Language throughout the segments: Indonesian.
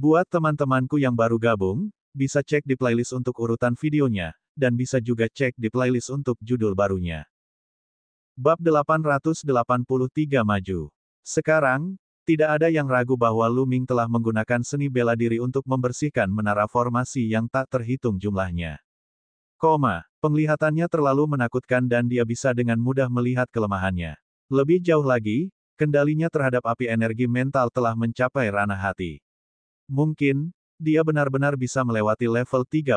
Buat teman-temanku yang baru gabung, bisa cek di playlist untuk urutan videonya, dan bisa juga cek di playlist untuk judul barunya. Bab 883 Maju. Sekarang, tidak ada yang ragu bahwa Lu Ming telah menggunakan seni bela diri untuk membersihkan menara formasi yang tak terhitung jumlahnya. Penglihatannya terlalu menakutkan dan dia bisa dengan mudah melihat kelemahannya. Lebih jauh lagi, kendalinya terhadap api energi mental telah mencapai ranah hati. Mungkin, dia benar-benar bisa melewati level 36.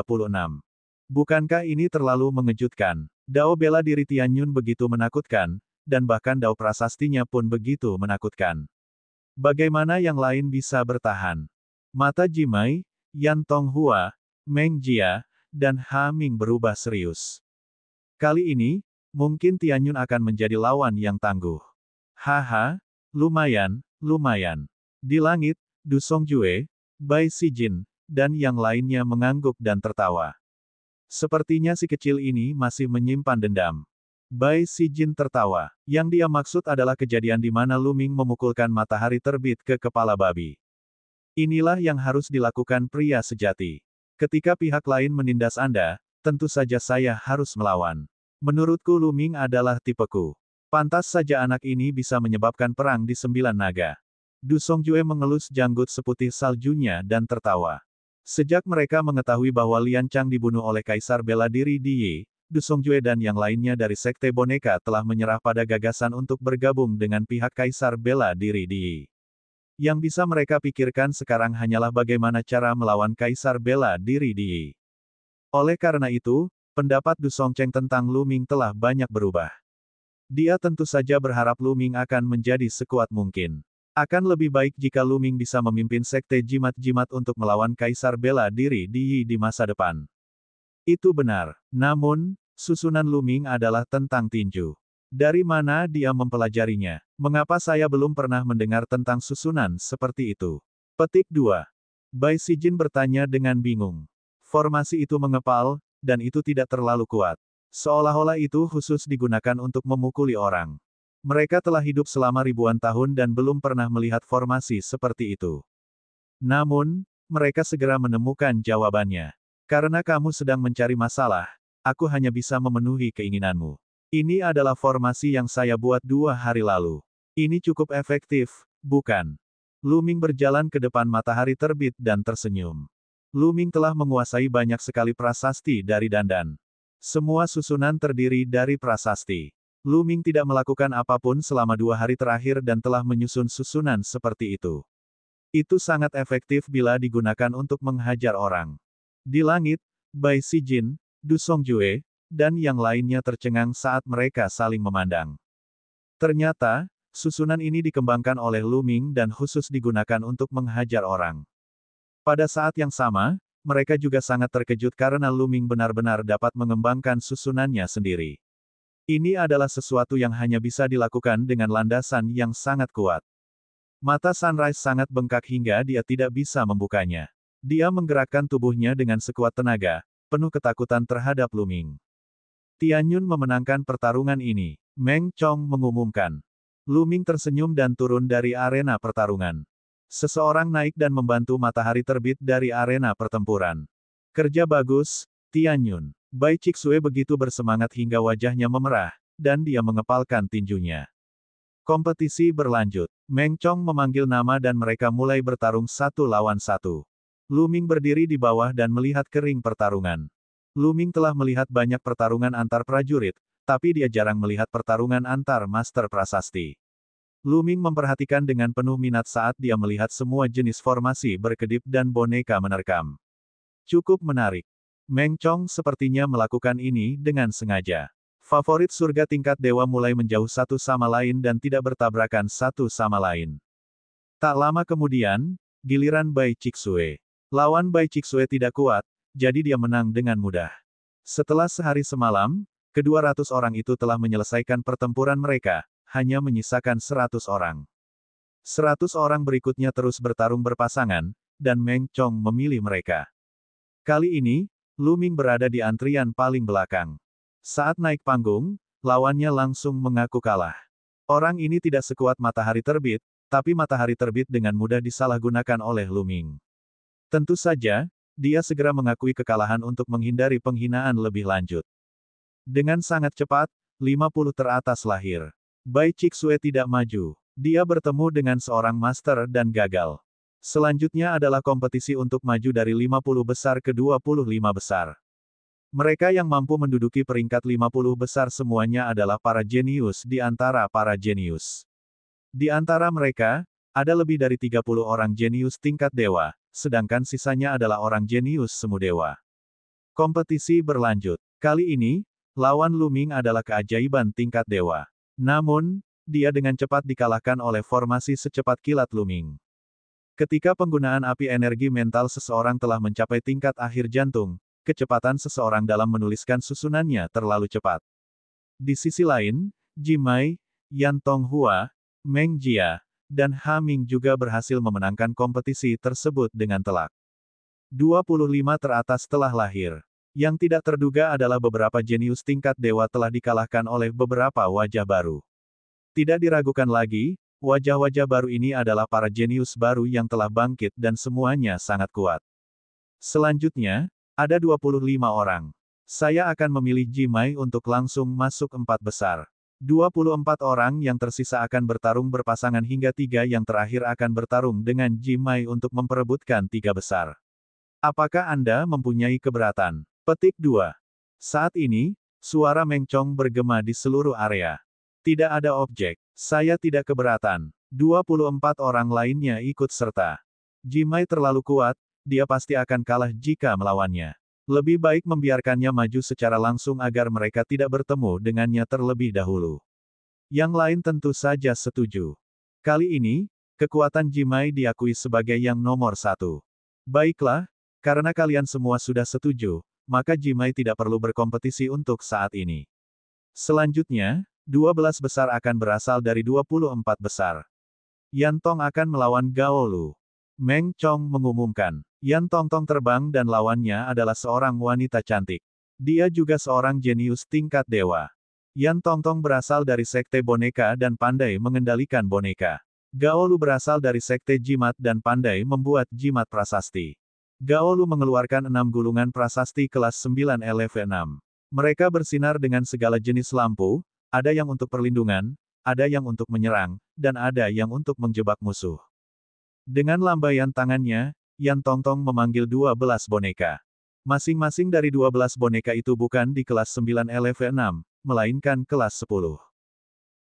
Bukankah ini terlalu mengejutkan? Dao bela diri Tianyun begitu menakutkan, dan bahkan dao prasastinya pun begitu menakutkan. Bagaimana yang lain bisa bertahan? Mata Jimai, Yan Tonghua, Meng Jia, dan Ha Ming berubah serius. Kali ini, mungkin Tianyun akan menjadi lawan yang tangguh. Haha, lumayan. Di langit, Du Songjue, Bai Sijin, dan yang lainnya mengangguk dan tertawa. Sepertinya si kecil ini masih menyimpan dendam. Bai Sijin tertawa. Yang dia maksud adalah kejadian di mana Lu Ming memukulkan matahari terbit ke kepala babi. Inilah yang harus dilakukan pria sejati. Ketika pihak lain menindas Anda, tentu saja saya harus melawan. Menurutku Lu Ming adalah tipeku. Pantas saja anak ini bisa menyebabkan perang di 9 naga. Du Songjue mengelus janggut seputih saljunya dan tertawa. Sejak mereka mengetahui bahwa Lian Chang dibunuh oleh Kaisar Bela Diri Di Yi, Du Songjue dan yang lainnya dari Sekte Boneka telah menyerah pada gagasan untuk bergabung dengan pihak Kaisar Bela Diri Di Yi. Yang bisa mereka pikirkan sekarang hanyalah bagaimana cara melawan Kaisar Bela Diri Di Yi. Oleh karena itu, pendapat Du Songcheng tentang Lu Ming telah banyak berubah. Dia tentu saja berharap Lu Ming akan menjadi sekuat mungkin. Akan lebih baik jika Lu Ming bisa memimpin Sekte Jimat-Jimat untuk melawan Kaisar Bela Diri Di Yi di masa depan. Itu benar. Namun, susunan Lu Ming adalah tentang tinju. Dari mana dia mempelajarinya? Mengapa saya belum pernah mendengar tentang susunan seperti itu? Petik 2. Bai Sijin bertanya dengan bingung. Formasi itu mengepal, dan itu tidak terlalu kuat. Seolah-olah itu khusus digunakan untuk memukuli orang. Mereka telah hidup selama ribuan tahun dan belum pernah melihat formasi seperti itu. Namun, mereka segera menemukan jawabannya. Karena kamu sedang mencari masalah, aku hanya bisa memenuhi keinginanmu. Ini adalah formasi yang saya buat 2 hari lalu. Ini cukup efektif, bukan? Lu Ming berjalan ke depan matahari terbit dan tersenyum. Lu Ming telah menguasai banyak sekali prasasti dari Dandan. Semua susunan terdiri dari prasasti. Lu Ming tidak melakukan apapun selama 2 hari terakhir dan telah menyusun susunan seperti itu. Itu sangat efektif bila digunakan untuk menghajar orang. Di langit, Bai Sijin, Du Songjue, dan yang lainnya tercengang saat mereka saling memandang. Ternyata, susunan ini dikembangkan oleh Lu Ming dan khusus digunakan untuk menghajar orang. Pada saat yang sama, mereka juga sangat terkejut karena Lu Ming benar-benar dapat mengembangkan susunannya sendiri. Ini adalah sesuatu yang hanya bisa dilakukan dengan landasan yang sangat kuat. Mata Sunrise sangat bengkak hingga dia tidak bisa membukanya. Dia menggerakkan tubuhnya dengan sekuat tenaga, penuh ketakutan terhadap Lu Ming. Tianyun memenangkan pertarungan ini, Meng Chong mengumumkan. Lu Ming tersenyum dan turun dari arena pertarungan. Seseorang naik dan membantu matahari terbit dari arena pertempuran. Kerja bagus, Tianyun. Bai Chixue begitu bersemangat hingga wajahnya memerah, dan dia mengepalkan tinjunya. Kompetisi berlanjut. Meng Chong memanggil nama dan mereka mulai bertarung 1 lawan 1. Lu Ming berdiri di bawah dan melihat kering pertarungan. Lu Ming telah melihat banyak pertarungan antar prajurit, tapi dia jarang melihat pertarungan antar master prasasti. Lu Ming memperhatikan dengan penuh minat saat dia melihat semua jenis formasi berkedip dan boneka menerkam. Cukup menarik. Meng Chong sepertinya melakukan ini dengan sengaja. Favorit surga tingkat dewa mulai menjauh satu sama lain dan tidak bertabrakan satu sama lain. Tak lama kemudian, giliran Bai Chixue. Lawan Bai Chixue tidak kuat, jadi dia menang dengan mudah. Setelah sehari semalam, ke-200 orang itu telah menyelesaikan pertempuran mereka, hanya menyisakan 100 orang. 100 orang berikutnya terus bertarung berpasangan, dan Meng Chong memilih mereka. Kali ini, Lu Ming berada di antrian paling belakang. Saat naik panggung, lawannya langsung mengaku kalah. Orang ini tidak sekuat matahari terbit, tapi matahari terbit dengan mudah disalahgunakan oleh Lu Ming. Tentu saja, dia segera mengakui kekalahan untuk menghindari penghinaan lebih lanjut. Dengan sangat cepat, 50 teratas lahir. Bai Chixue tidak maju. Dia bertemu dengan seorang master dan gagal. Selanjutnya adalah kompetisi untuk maju dari 50 besar ke 25 besar. Mereka yang mampu menduduki peringkat 50 besar semuanya adalah para jenius di antara para jenius. Di antara mereka, ada lebih dari 30 orang jenius tingkat dewa, sedangkan sisanya adalah orang jenius semu dewa. Kompetisi berlanjut. Kali ini, lawan Lu Ming adalah keajaiban tingkat dewa. Namun, dia dengan cepat dikalahkan oleh formasi secepat kilat Lu Ming. Ketika penggunaan api energi mental seseorang telah mencapai tingkat akhir jantung, kecepatan seseorang dalam menuliskan susunannya terlalu cepat. Di sisi lain, Jimai, Yan Tonghua, Meng Jia, dan Ha Ming juga berhasil memenangkan kompetisi tersebut dengan telak. 25 teratas telah lahir. Yang tidak terduga adalah beberapa jenius tingkat dewa telah dikalahkan oleh beberapa wajah baru. Tidak diragukan lagi, wajah-wajah baru ini adalah para jenius baru yang telah bangkit dan semuanya sangat kuat. Selanjutnya, ada 25 orang. Saya akan memilih Jimai untuk langsung masuk 4 besar. 24 orang yang tersisa akan bertarung berpasangan hingga 3 yang terakhir akan bertarung dengan Jimai untuk memperebutkan 3 besar. Apakah Anda mempunyai keberatan? Petik 2. Saat ini, suara Meng Chong bergema di seluruh area. Tidak ada objek. Saya tidak keberatan. 24 orang lainnya ikut serta. Jimai terlalu kuat, dia pasti akan kalah jika melawannya. Lebih baik membiarkannya maju secara langsung agar mereka tidak bertemu dengannya terlebih dahulu. Yang lain tentu saja setuju. Kali ini, kekuatan Jimai diakui sebagai yang nomor 1. Baiklah, karena kalian semua sudah setuju, maka Jimai tidak perlu berkompetisi untuk saat ini. Selanjutnya, 12 besar akan berasal dari 24 besar. Yan Tong akan melawan Gao Lu. Meng Chong mengumumkan. Yan Tongtong terbang dan lawannya adalah seorang wanita cantik. Dia juga seorang jenius tingkat dewa. Yan Tongtong berasal dari sekte boneka dan pandai mengendalikan boneka. Gao Lu berasal dari sekte jimat dan pandai membuat jimat prasasti. Gao Lu mengeluarkan 6 gulungan prasasti kelas 9 LV6. Mereka bersinar dengan segala jenis lampu, ada yang untuk perlindungan, ada yang untuk menyerang, dan ada yang untuk menjebak musuh. Dengan lambaian tangannya, Yan Tongtong memanggil 12 boneka. Masing-masing dari 12 boneka itu bukan di kelas 9 LV6, melainkan kelas 10.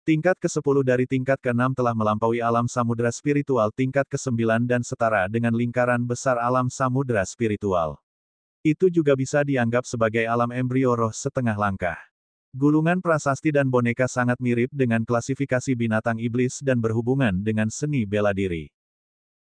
Tingkat ke-10 dari tingkat ke-6 telah melampaui alam samudera spiritual tingkat ke-9 dan setara dengan lingkaran besar alam samudera spiritual. Itu juga bisa dianggap sebagai alam embrio roh setengah langkah. Gulungan prasasti dan boneka sangat mirip dengan klasifikasi binatang iblis dan berhubungan dengan seni bela diri.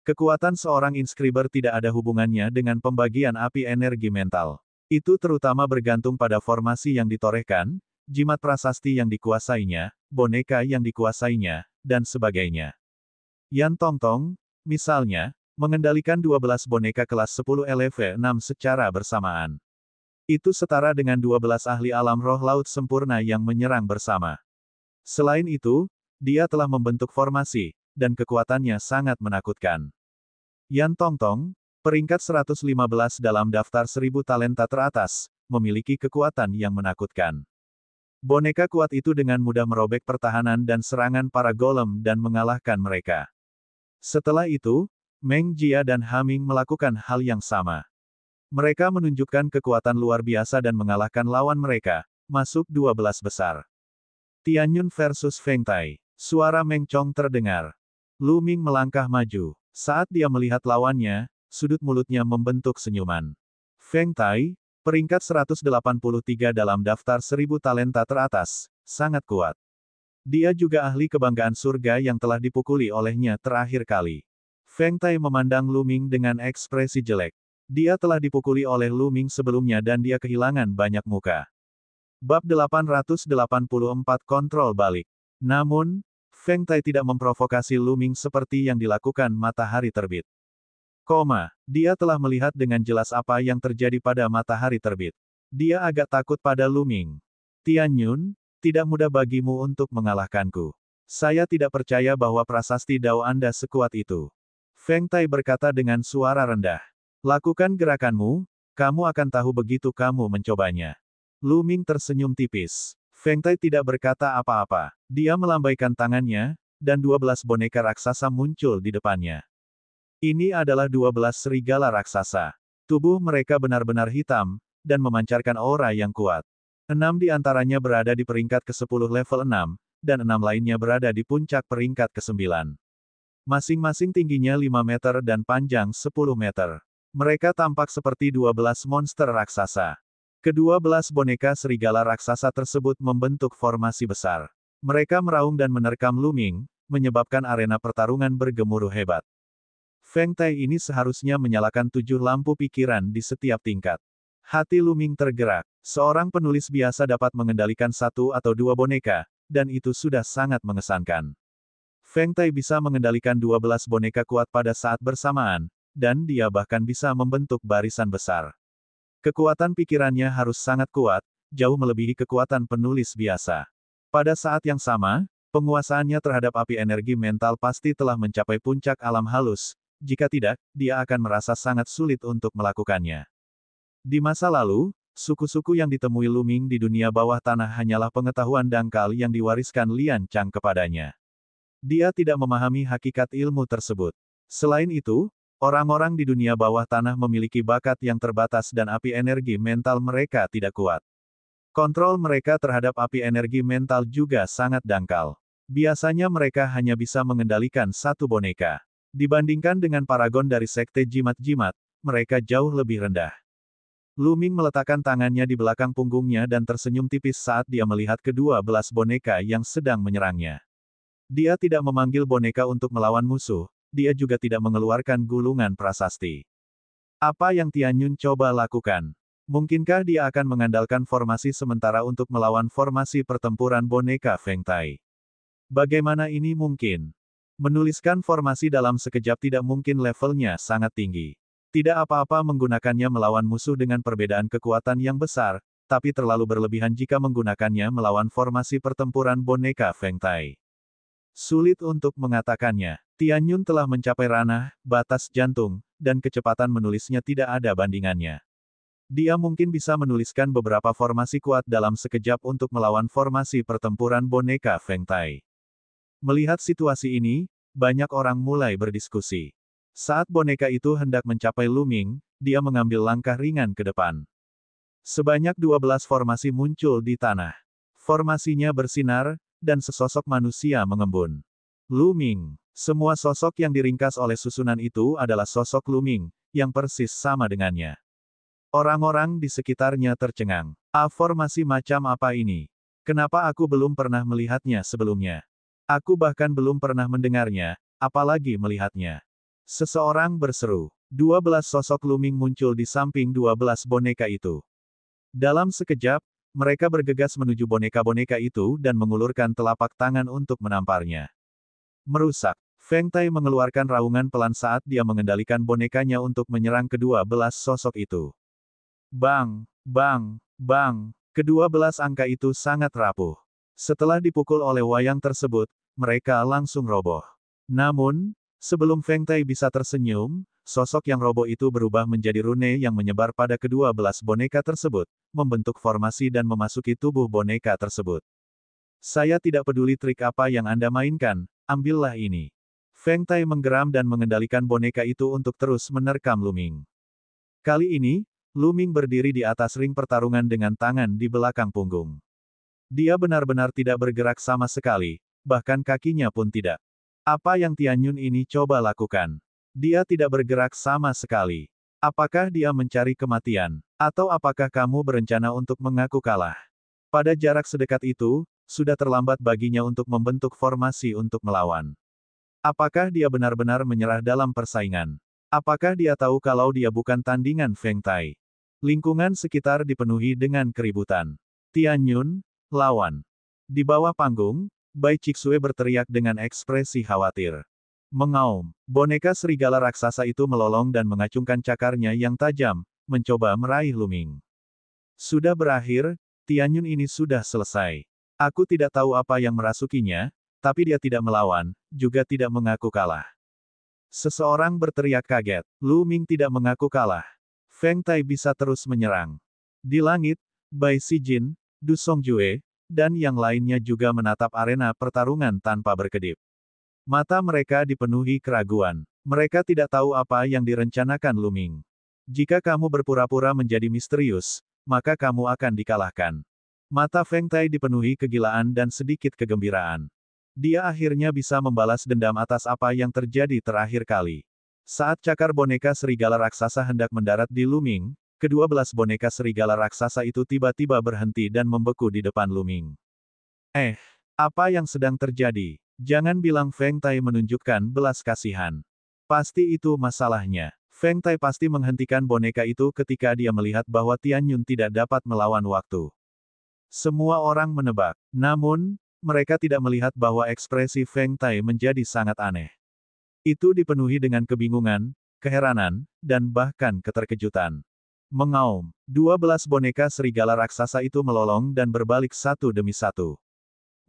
Kekuatan seorang inscriber tidak ada hubungannya dengan pembagian api energi mental. Itu terutama bergantung pada formasi yang ditorehkan, jimat prasasti yang dikuasainya, boneka yang dikuasainya, dan sebagainya. Yan Tongtong, misalnya, mengendalikan 12 boneka kelas 10 LV6 secara bersamaan. Itu setara dengan 12 ahli alam roh laut sempurna yang menyerang bersama. Selain itu, dia telah membentuk formasi, dan kekuatannya sangat menakutkan. Yan Tongtong, peringkat 115 dalam daftar 1000 talenta teratas, memiliki kekuatan yang menakutkan. Boneka kuat itu dengan mudah merobek pertahanan dan serangan para golem dan mengalahkan mereka. Setelah itu, Meng Jia dan Ha Ming melakukan hal yang sama. Mereka menunjukkan kekuatan luar biasa dan mengalahkan lawan mereka, masuk 12 besar. Tianyun versus Feng Tai. Suara Meng Chong terdengar. Lu Ming melangkah maju. Saat dia melihat lawannya, sudut mulutnya membentuk senyuman. Feng Tai, peringkat 183 dalam daftar 1000 talenta teratas, sangat kuat. Dia juga ahli kebanggaan surga yang telah dipukuli olehnya terakhir kali. Feng Tai memandang Lu Ming dengan ekspresi jelek. Dia telah dipukuli oleh Lu Ming sebelumnya dan dia kehilangan banyak muka. Bab 884 Kontrol Balik. Namun, Feng Tai tidak memprovokasi Lu Ming seperti yang dilakukan matahari terbit. Dia telah melihat dengan jelas apa yang terjadi pada matahari terbit. Dia agak takut pada Lu Ming. Tianyun, tidak mudah bagimu untuk mengalahkanku. Saya tidak percaya bahwa prasasti Dao Anda sekuat itu. Feng Tai berkata dengan suara rendah. Lakukan gerakanmu, kamu akan tahu begitu kamu mencobanya. Lu Ming tersenyum tipis. Feng Tai tidak berkata apa-apa. Dia melambaikan tangannya, dan 12 boneka raksasa muncul di depannya. Ini adalah 12 serigala raksasa. Tubuh mereka benar-benar hitam, dan memancarkan aura yang kuat. 6 di antaranya berada di peringkat ke-10 level 6, dan 6 lainnya berada di puncak peringkat ke-9. Masing-masing tingginya 5 meter dan panjang 10 meter. Mereka tampak seperti 12 monster raksasa. Kedua-belas boneka serigala raksasa tersebut membentuk formasi besar. Mereka meraung dan menerkam Lu Ming, menyebabkan arena pertarungan bergemuruh hebat. Feng Tai ini seharusnya menyalakan 7 lampu pikiran di setiap tingkat. Hati Lu Ming tergerak. Seorang penulis biasa dapat mengendalikan 1 atau 2 boneka, dan itu sudah sangat mengesankan. Feng Tai bisa mengendalikan 12 boneka kuat pada saat bersamaan, dan dia bahkan bisa membentuk barisan besar. Kekuatan pikirannya harus sangat kuat, jauh melebihi kekuatan penulis biasa. Pada saat yang sama, penguasaannya terhadap api energi mental pasti telah mencapai puncak alam halus. Jika tidak, dia akan merasa sangat sulit untuk melakukannya. Di masa lalu, suku-suku yang ditemui Lu Ming di dunia bawah tanah hanyalah pengetahuan dangkal yang diwariskan Lian Chang kepadanya. Dia tidak memahami hakikat ilmu tersebut. Selain itu, orang-orang di dunia bawah tanah memiliki bakat yang terbatas dan api energi mental mereka tidak kuat. Kontrol mereka terhadap api energi mental juga sangat dangkal. Biasanya mereka hanya bisa mengendalikan 1 boneka. Dibandingkan dengan paragon dari sekte jimat-jimat, mereka jauh lebih rendah. Lu Ming meletakkan tangannya di belakang punggungnya dan tersenyum tipis saat dia melihat ke-12 boneka yang sedang menyerangnya. Dia tidak memanggil boneka untuk melawan musuh, dia juga tidak mengeluarkan gulungan prasasti. Apa yang Tianyun coba lakukan? Mungkinkah dia akan mengandalkan formasi sementara untuk melawan formasi pertempuran boneka Feng Tai? Bagaimana ini mungkin? Menuliskan formasi dalam sekejap tidak mungkin, levelnya sangat tinggi. Tidak apa-apa menggunakannya melawan musuh dengan perbedaan kekuatan yang besar, tapi terlalu berlebihan jika menggunakannya melawan formasi pertempuran boneka Feng Tai. Sulit untuk mengatakannya. Tianyun telah mencapai ranah, batas jantung, dan kecepatan menulisnya tidak ada bandingannya. Dia mungkin bisa menuliskan beberapa formasi kuat dalam sekejap untuk melawan formasi pertempuran boneka Feng Tai. Melihat situasi ini, banyak orang mulai berdiskusi. Saat boneka itu hendak mencapai Lu Ming, dia mengambil langkah ringan ke depan. Sebanyak 12 formasi muncul di tanah. Formasinya bersinar, dan sesosok manusia mengembun. Lu Ming. Semua sosok yang diringkas oleh susunan itu adalah sosok Lu Ming, yang persis sama dengannya. Orang-orang di sekitarnya tercengang. Formasi macam apa ini? Kenapa aku belum pernah melihatnya sebelumnya? Aku bahkan belum pernah mendengarnya, apalagi melihatnya. Seseorang berseru. 12 sosok Lu Ming muncul di samping 12 boneka itu. Dalam sekejap, mereka bergegas menuju boneka-boneka itu dan mengulurkan telapak tangan untuk menamparnya. Merusak. Feng Tai mengeluarkan raungan pelan saat dia mengendalikan bonekanya untuk menyerang ke-12 sosok itu. Bang, bang, bang. Ke-12 angka itu sangat rapuh. Setelah dipukul oleh wayang tersebut, mereka langsung roboh. Namun, sebelum Feng Tai bisa tersenyum, sosok yang roboh itu berubah menjadi rune yang menyebar pada ke-12 boneka tersebut, membentuk formasi dan memasuki tubuh boneka tersebut. Saya tidak peduli trik apa yang Anda mainkan, ambillah ini. Feng Tai menggeram dan mengendalikan boneka itu untuk terus menerkam Lu Ming. Kali ini, Lu Ming berdiri di atas ring pertarungan dengan tangan di belakang punggung. Dia benar-benar tidak bergerak sama sekali, bahkan kakinya pun tidak. Apa yang Tianyun ini coba lakukan? Dia tidak bergerak sama sekali. Apakah dia mencari kematian? Atau apakah kamu berencana untuk mengaku kalah? Pada jarak sedekat itu, sudah terlambat baginya untuk membentuk formasi untuk melawan. Apakah dia benar-benar menyerah dalam persaingan? Apakah dia tahu kalau dia bukan tandingan Feng Tai? Lingkungan sekitar dipenuhi dengan keributan. Tianyun, lawan. Di bawah panggung, Bai Cixue berteriak dengan ekspresi khawatir. Mengaum, boneka serigala raksasa itu melolong dan mengacungkan cakarnya yang tajam, mencoba meraih Lu Ming. Sudah berakhir, Tianyun ini sudah selesai. Aku tidak tahu apa yang merasukinya, tapi dia tidak melawan, juga tidak mengaku kalah. Seseorang berteriak kaget. Lu Ming tidak mengaku kalah. Feng Tai bisa terus menyerang. Di langit, Bai Sijin, Du Songjue, dan yang lainnya juga menatap arena pertarungan tanpa berkedip. Mata mereka dipenuhi keraguan. Mereka tidak tahu apa yang direncanakan Lu Ming. Jika kamu berpura-pura menjadi misterius, maka kamu akan dikalahkan. Mata Feng Tai dipenuhi kegilaan dan sedikit kegembiraan. Dia akhirnya bisa membalas dendam atas apa yang terjadi terakhir kali. Saat cakar boneka serigala raksasa hendak mendarat di Lu Ming, ke-12 boneka serigala raksasa itu tiba-tiba berhenti dan membeku di depan Lu Ming. Apa yang sedang terjadi? Jangan bilang Feng Tai menunjukkan belas kasihan. Pasti itu masalahnya. Feng Tai pasti menghentikan boneka itu ketika dia melihat bahwa Tianyun tidak dapat melawan waktu. Semua orang menebak. Namun, mereka tidak melihat bahwa ekspresi Feng Tai menjadi sangat aneh. Itu dipenuhi dengan kebingungan, keheranan, dan bahkan keterkejutan. Mengaum, 12 boneka serigala raksasa itu melolong dan berbalik satu demi satu.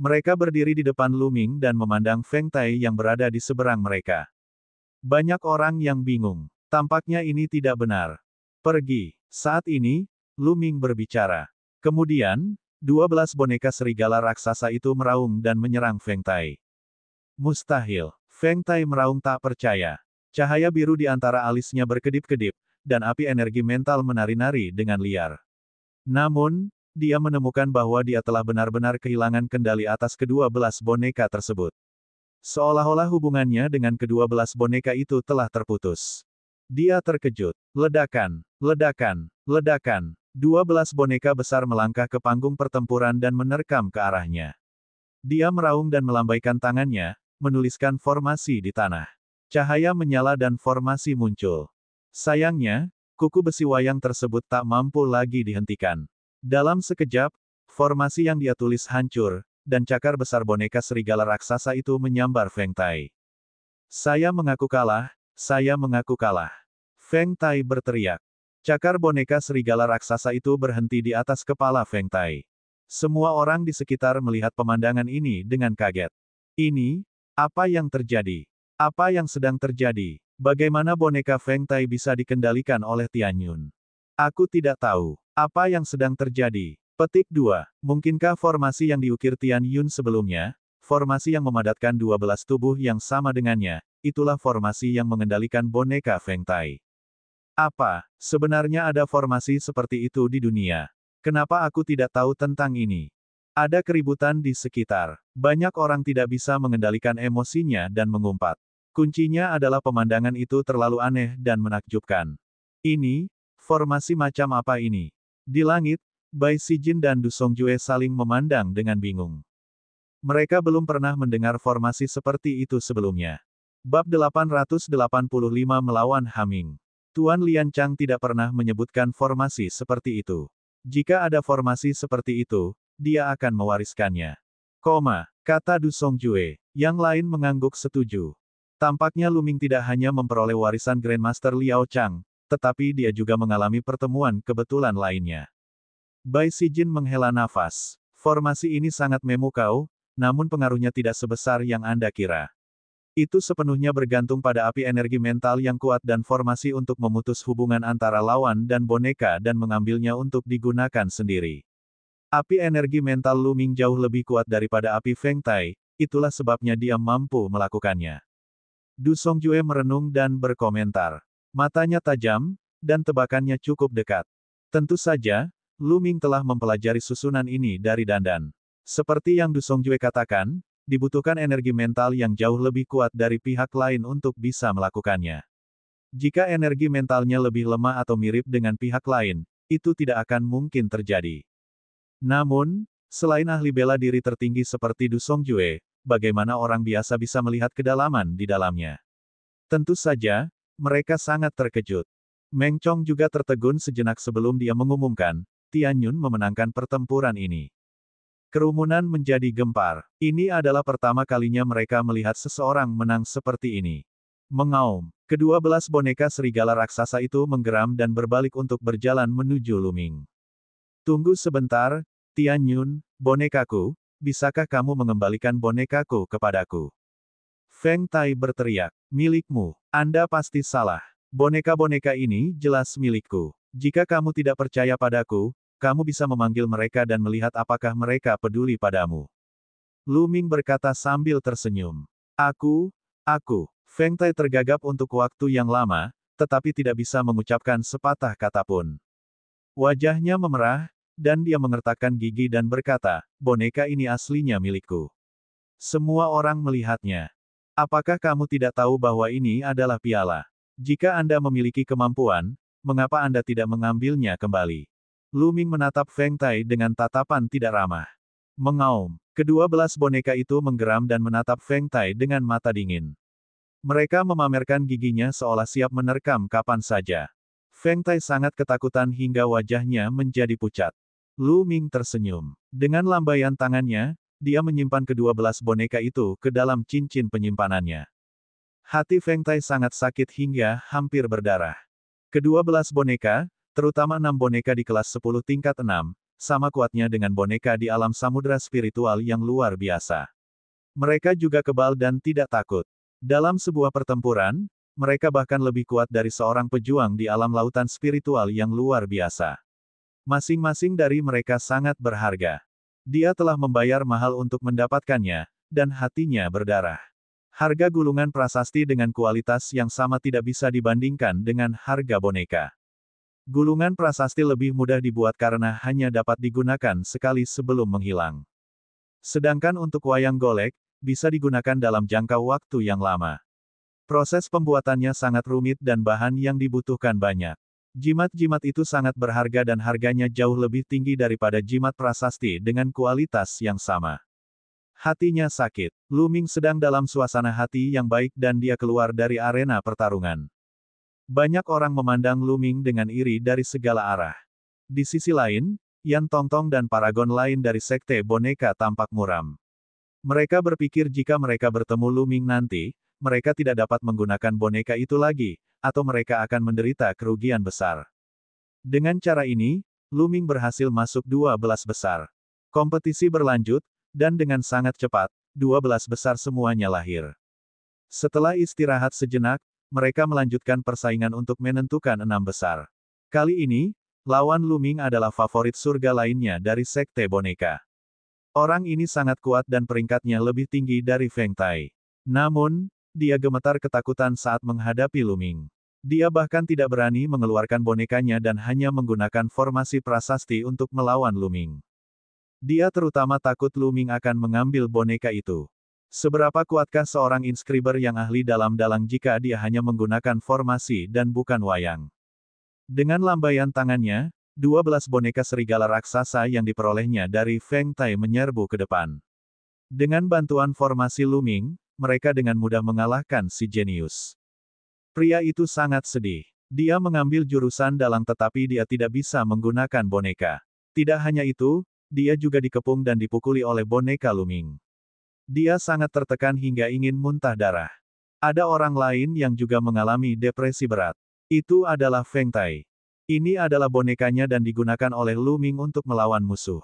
Mereka berdiri di depan Lu Ming dan memandang Feng Tai yang berada di seberang mereka. Banyak orang yang bingung. Tampaknya ini tidak benar. Pergi. Saat ini, Lu Ming berbicara. Kemudian, 12 boneka serigala raksasa itu meraung dan menyerang Feng Tai. Mustahil. Feng Tai meraung tak percaya. Cahaya biru di antara alisnya berkedip-kedip, dan api energi mental menari-nari dengan liar. Namun, dia menemukan bahwa dia telah benar-benar kehilangan kendali atas ke-12 boneka tersebut. Seolah-olah hubungannya dengan ke-12 boneka itu telah terputus. Dia terkejut. Ledakan, ledakan, ledakan. 12 boneka besar melangkah ke panggung pertempuran dan menerkam ke arahnya. Dia meraung dan melambaikan tangannya, menuliskan formasi di tanah. Cahaya menyala dan formasi muncul. Sayangnya, kuku besi wayang tersebut tak mampu lagi dihentikan. Dalam sekejap, formasi yang dia tulis hancur, dan cakar besar boneka serigala raksasa itu menyambar Feng Tai. Saya mengaku kalah, saya mengaku kalah. Feng Tai berteriak. Cakar boneka serigala raksasa itu berhenti di atas kepala Feng Tai. Semua orang di sekitar melihat pemandangan ini dengan kaget. Ini, apa yang terjadi? Apa yang sedang terjadi? Bagaimana boneka Feng Tai bisa dikendalikan oleh Tianyun? Aku tidak tahu. Apa yang sedang terjadi? Petik 2. Mungkinkah formasi yang diukir Tianyun sebelumnya, formasi yang memadatkan 12 tubuh yang sama dengannya, itulah formasi yang mengendalikan boneka Feng Tai? Apa, sebenarnya ada formasi seperti itu di dunia? Kenapa aku tidak tahu tentang ini? Ada keributan di sekitar. Banyak orang tidak bisa mengendalikan emosinya dan mengumpat. Kuncinya adalah pemandangan itu terlalu aneh dan menakjubkan. Ini, formasi macam apa ini? Di langit, Bai Sijin dan Du Songjue saling memandang dengan bingung. Mereka belum pernah mendengar formasi seperti itu sebelumnya. Bab 885 melawan Haming. Tuan Lian Chang tidak pernah menyebutkan formasi seperti itu. Jika ada formasi seperti itu, dia akan mewariskannya. Kata Du Songjue. Yang lain mengangguk setuju. Tampaknya Lu Ming tidak hanya memperoleh warisan Grandmaster Liao Chang, tetapi dia juga mengalami pertemuan kebetulan lainnya. Bai Sijin menghela nafas. Formasi ini sangat memukau, namun pengaruhnya tidak sebesar yang Anda kira. Itu sepenuhnya bergantung pada api energi mental yang kuat dan formasi untuk memutus hubungan antara lawan dan boneka dan mengambilnya untuk digunakan sendiri. Api energi mental Lu Ming jauh lebih kuat daripada api Feng Tai, itulah sebabnya dia mampu melakukannya. Du Songjue merenung dan berkomentar. Matanya tajam, dan tebakannya cukup dekat. Tentu saja, Lu Ming telah mempelajari susunan ini dari Dandan. Seperti yang Du Songjue katakan, dibutuhkan energi mental yang jauh lebih kuat dari pihak lain untuk bisa melakukannya. Jika energi mentalnya lebih lemah atau mirip dengan pihak lain, itu tidak akan mungkin terjadi. Namun, selain ahli bela diri tertinggi seperti Du Songjue, bagaimana orang biasa bisa melihat kedalaman di dalamnya? Tentu saja, mereka sangat terkejut. Meng Chong juga tertegun sejenak sebelum dia mengumumkan, Tianyun memenangkan pertempuran ini. Kerumunan menjadi gempar. Ini adalah pertama kalinya mereka melihat seseorang menang seperti ini. Mengaum. Ke-12 boneka serigala raksasa itu menggeram dan berbalik untuk berjalan menuju Lu Ming. Tunggu sebentar, Tianyun, bonekaku, bisakah kamu mengembalikan bonekaku kepadaku? Feng Tai berteriak, milikmu. Anda pasti salah. Boneka-boneka ini jelas milikku. Jika kamu tidak percaya padaku, kamu bisa memanggil mereka dan melihat apakah mereka peduli padamu. Lu Ming berkata sambil tersenyum. Aku. Feng Tai tergagap untuk waktu yang lama, tetapi tidak bisa mengucapkan sepatah kata pun. Wajahnya memerah, dan dia mengertakkan gigi dan berkata, boneka ini aslinya milikku. Semua orang melihatnya. Apakah kamu tidak tahu bahwa ini adalah piala? Jika Anda memiliki kemampuan, mengapa Anda tidak mengambilnya kembali? Lu Ming menatap Feng Tai dengan tatapan tidak ramah. Mengaum. Kedua belas boneka itu menggeram dan menatap Feng Tai dengan mata dingin. Mereka memamerkan giginya seolah siap menerkam kapan saja. Feng Tai sangat ketakutan hingga wajahnya menjadi pucat. Lu Ming tersenyum. Dengan lambaian tangannya, dia menyimpan kedua belas boneka itu ke dalam cincin penyimpanannya. Hati Feng Tai sangat sakit hingga hampir berdarah. Kedua belas boneka, terutama 6 boneka di kelas 10 tingkat 6, sama kuatnya dengan boneka di alam samudera spiritual yang luar biasa. Mereka juga kebal dan tidak takut. Dalam sebuah pertempuran, mereka bahkan lebih kuat dari seorang pejuang di alam lautan spiritual yang luar biasa. Masing-masing dari mereka sangat berharga. Dia telah membayar mahal untuk mendapatkannya, dan hatinya berdarah. Harga gulungan prasasti dengan kualitas yang sama tidak bisa dibandingkan dengan harga boneka. Gulungan prasasti lebih mudah dibuat karena hanya dapat digunakan sekali sebelum menghilang. Sedangkan untuk wayang golek, bisa digunakan dalam jangka waktu yang lama. Proses pembuatannya sangat rumit dan bahan yang dibutuhkan banyak. Jimat-jimat itu sangat berharga dan harganya jauh lebih tinggi daripada jimat prasasti dengan kualitas yang sama. Hatinya sakit. Lu Ming sedang dalam suasana hati yang baik dan dia keluar dari arena pertarungan. Banyak orang memandang Lu Ming dengan iri dari segala arah. Di sisi lain, Yan Tongtong dan paragon lain dari sekte boneka tampak muram. Mereka berpikir jika mereka bertemu Lu Ming nanti, mereka tidak dapat menggunakan boneka itu lagi, atau mereka akan menderita kerugian besar. Dengan cara ini, Lu Ming berhasil masuk 12 besar. Kompetisi berlanjut, dan dengan sangat cepat, 12 besar semuanya lahir. Setelah istirahat sejenak, mereka melanjutkan persaingan untuk menentukan 6 besar. Kali ini, lawan Lu Ming adalah favorit surga lainnya dari sekte boneka. Orang ini sangat kuat dan peringkatnya lebih tinggi dari Feng Tai. Namun, dia gemetar ketakutan saat menghadapi Lu Ming. Dia bahkan tidak berani mengeluarkan bonekanya dan hanya menggunakan formasi prasasti untuk melawan Lu Ming. Dia terutama takut Lu Ming akan mengambil boneka itu. Seberapa kuatkah seorang inscriber yang ahli dalam dalang jika dia hanya menggunakan formasi dan bukan wayang? Dengan lambaian tangannya, 12 boneka serigala raksasa yang diperolehnya dari Feng Tai menyerbu ke depan. Dengan bantuan formasi Lu Ming, mereka dengan mudah mengalahkan si jenius. Pria itu sangat sedih. Dia mengambil jurusan dalang tetapi dia tidak bisa menggunakan boneka. Tidak hanya itu, dia juga dikepung dan dipukuli oleh boneka Lu Ming. Dia sangat tertekan hingga ingin muntah darah. Ada orang lain yang juga mengalami depresi berat. Itu adalah Feng Tai. Ini adalah bonekanya dan digunakan oleh Lu Ming untuk melawan musuh.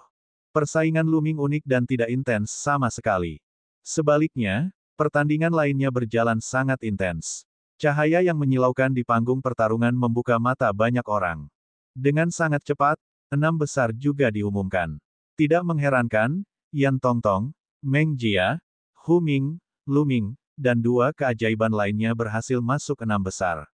Persaingan Lu Ming unik dan tidak intens sama sekali. Sebaliknya, pertandingan lainnya berjalan sangat intens. Cahaya yang menyilaukan di panggung pertarungan membuka mata banyak orang. Dengan sangat cepat, 6 besar juga diumumkan. Tidak mengherankan, Yan Tongtong, Meng Jia, Hu Ming, Lu Ming, dan 2 keajaiban lainnya berhasil masuk 6 besar.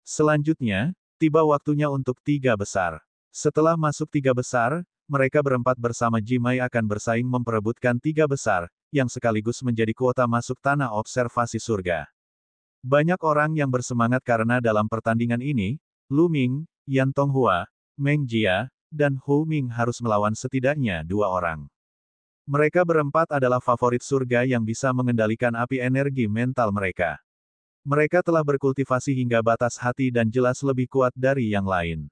Selanjutnya, tiba waktunya untuk 3 besar. Setelah masuk 3 besar, mereka berempat bersama Jimai akan bersaing memperebutkan 3 besar, yang sekaligus menjadi kuota masuk tanah observasi surga. Banyak orang yang bersemangat karena dalam pertandingan ini, Lu Ming, Yan Tonghua, Meng Jia, dan Hu Ming harus melawan setidaknya 2 orang. Mereka berempat adalah favorit surga yang bisa mengendalikan api energi mental mereka. Mereka telah berkultivasi hingga batas hati dan jelas lebih kuat dari yang lain.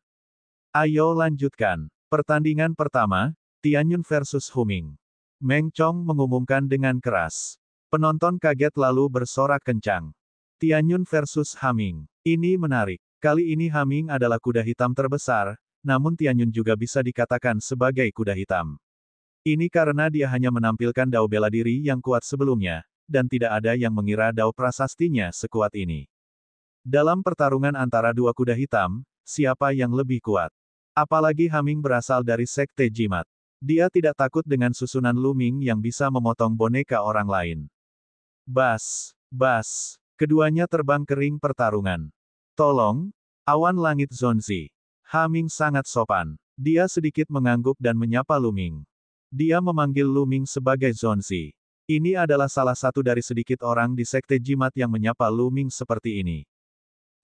Ayo lanjutkan. Pertandingan pertama, Tianyun versus Hu Ming. Meng Chong mengumumkan dengan keras. Penonton kaget lalu bersorak kencang. Tianyun versus Haming. Ini menarik. Kali ini Haming adalah kuda hitam terbesar, namun Tianyun juga bisa dikatakan sebagai kuda hitam. Ini karena dia hanya menampilkan dao bela diri yang kuat sebelumnya, dan tidak ada yang mengira dao prasastinya sekuat ini. Dalam pertarungan antara dua kuda hitam, siapa yang lebih kuat? Apalagi Haming berasal dari Sekte Jimat. Dia tidak takut dengan susunan Luming yang bisa memotong boneka orang lain. Bas, bas, keduanya terbang ke ring pertarungan. Tolong, awan langit Zonzi. Haming sangat sopan. Dia sedikit mengangguk dan menyapa Luming. Dia memanggil Luming sebagai Zonzi. Ini adalah salah satu dari sedikit orang di Sekte Jimat yang menyapa Luming seperti ini.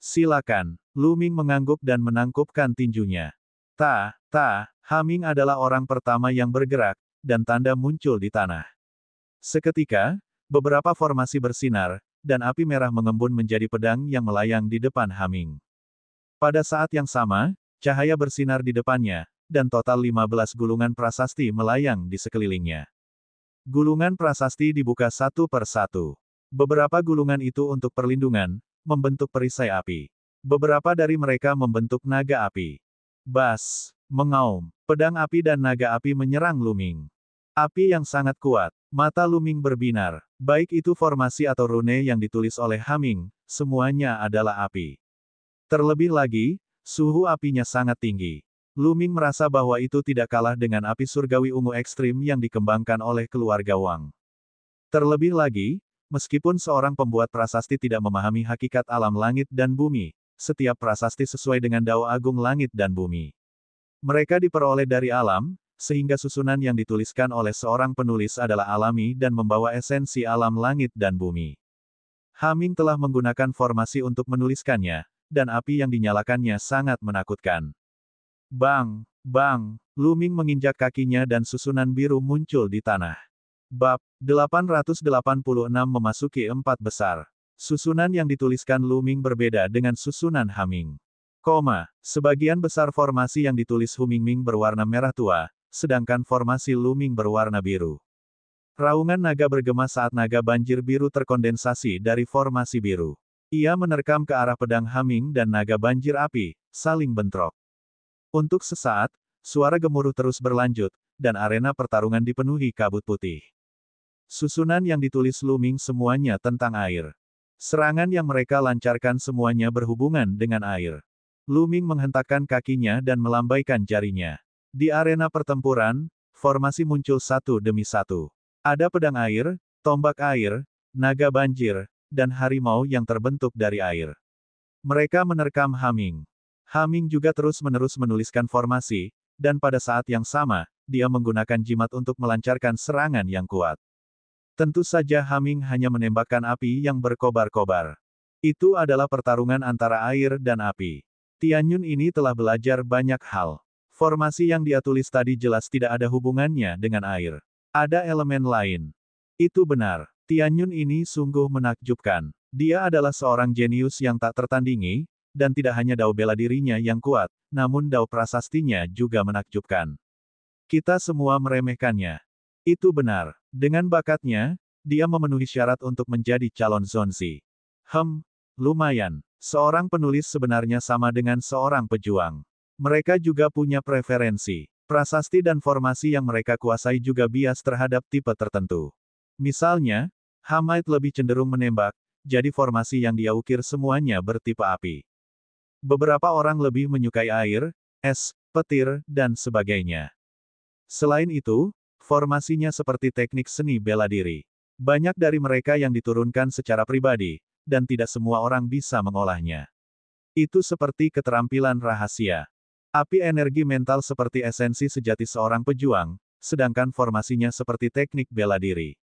Silakan, Luming mengangguk dan menangkupkan tinjunya. Haming adalah orang pertama yang bergerak, dan tanda muncul di tanah. Seketika, beberapa formasi bersinar, dan api merah mengembun menjadi pedang yang melayang di depan Haming. Pada saat yang sama, cahaya bersinar di depannya, dan total 15 gulungan prasasti melayang di sekelilingnya. Gulungan prasasti dibuka satu per satu. Beberapa gulungan itu untuk perlindungan, membentuk perisai api. Beberapa dari mereka membentuk naga api. Bas, mengaum, pedang api dan naga api menyerang Luming. Api yang sangat kuat, mata Luming berbinar. Baik itu formasi atau rune yang ditulis oleh Haming, semuanya adalah api. Terlebih lagi, suhu apinya sangat tinggi. Luming merasa bahwa itu tidak kalah dengan api surgawi ungu ekstrim yang dikembangkan oleh keluarga Wang. Terlebih lagi, meskipun seorang pembuat prasasti tidak memahami hakikat alam langit dan bumi, setiap prasasti sesuai dengan dao agung langit dan bumi. Mereka diperoleh dari alam, sehingga susunan yang dituliskan oleh seorang penulis adalah alami dan membawa esensi alam langit dan bumi. Haming telah menggunakan formasi untuk menuliskannya, dan api yang dinyalakannya sangat menakutkan. Bang, bang, Luming menginjak kakinya dan susunan biru muncul di tanah. Bab 886 memasuki 4 besar. Susunan yang dituliskan Luming berbeda dengan susunan Haming. Sebagian besar formasi yang ditulis Humingming berwarna merah tua, sedangkan formasi Luming berwarna biru. Raungan naga bergema saat naga banjir biru terkondensasi dari formasi biru. Ia menerkam ke arah pedang Haming dan naga banjir api, saling bentrok. Untuk sesaat, suara gemuruh terus berlanjut, dan arena pertarungan dipenuhi kabut putih. Susunan yang ditulis Luming semuanya tentang air. Serangan yang mereka lancarkan semuanya berhubungan dengan air. Luming menghentakkan kakinya dan melambaikan jarinya. Di arena pertempuran, formasi muncul satu demi satu. Ada pedang air, tombak air, naga banjir, dan harimau yang terbentuk dari air. Mereka menerkam Haming. Haming juga terus-menerus menuliskan formasi, dan pada saat yang sama, dia menggunakan jimat untuk melancarkan serangan yang kuat. Tentu saja Haming hanya menembakkan api yang berkobar-kobar. Itu adalah pertarungan antara air dan api. Tianyun ini telah belajar banyak hal. Formasi yang dia tulis tadi jelas tidak ada hubungannya dengan air. Ada elemen lain. Itu benar. Tianyun ini sungguh menakjubkan. Dia adalah seorang jenius yang tak tertandingi, dan tidak hanya dao bela dirinya yang kuat, namun dao prasastinya juga menakjubkan. Kita semua meremehkannya. Itu benar. Dengan bakatnya, dia memenuhi syarat untuk menjadi calon Zonzi. Lumayan. Seorang penulis sebenarnya sama dengan seorang pejuang. Mereka juga punya preferensi. Prasasti dan formasi yang mereka kuasai juga bias terhadap tipe tertentu. Misalnya, Hamid lebih cenderung menembak, jadi formasi yang dia ukir semuanya bertipe api. Beberapa orang lebih menyukai air, es, petir, dan sebagainya. Selain itu, formasinya seperti teknik seni bela diri. Banyak dari mereka yang diturunkan secara pribadi, dan tidak semua orang bisa mengolahnya. Itu seperti keterampilan rahasia. Api energi mental seperti esensi sejati seorang pejuang, sedangkan formasinya seperti teknik bela diri.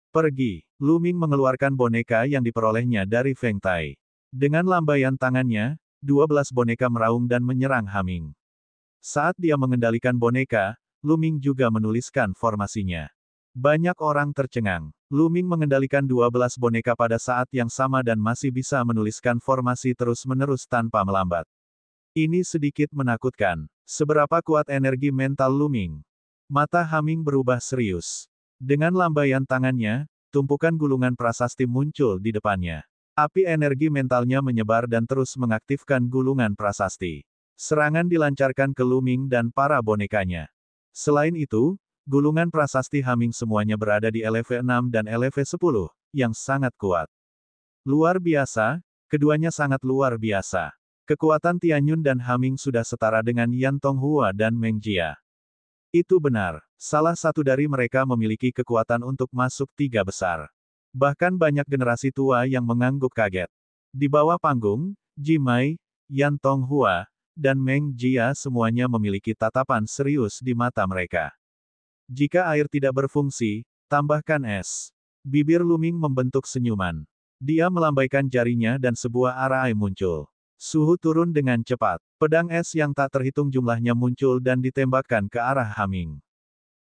Pergi, Luming mengeluarkan boneka yang diperolehnya dari Feng Tai. Dengan lambaian tangannya, 12 boneka meraung dan menyerang Haming. Saat dia mengendalikan boneka, Luming juga menuliskan formasinya. Banyak orang tercengang. Luming mengendalikan 12 boneka pada saat yang sama dan masih bisa menuliskan formasi terus-menerus tanpa melambat. Ini sedikit menakutkan. Seberapa kuat energi mental Luming? Mata Haming berubah serius. Dengan lambaian tangannya, tumpukan gulungan prasasti muncul di depannya. Api energi mentalnya menyebar dan terus mengaktifkan gulungan prasasti. Serangan dilancarkan ke Luming dan para bonekanya. Selain itu, gulungan prasasti Haming semuanya berada di LV 6 dan LV 10, yang sangat kuat. Luar biasa, keduanya sangat luar biasa. Kekuatan Tianyun dan Haming sudah setara dengan Yan Tonghua dan Meng Jia. Itu benar, salah satu dari mereka memiliki kekuatan untuk masuk tiga besar. Bahkan banyak generasi tua yang mengangguk kaget. Di bawah panggung, Jimai, Yan Tonghua, dan Meng Jia semuanya memiliki tatapan serius di mata mereka. Jika air tidak berfungsi, tambahkan es. Bibir Luming membentuk senyuman. Dia melambaikan jarinya dan sebuah arai muncul. Suhu turun dengan cepat. Pedang es yang tak terhitung jumlahnya muncul dan ditembakkan ke arah Haming.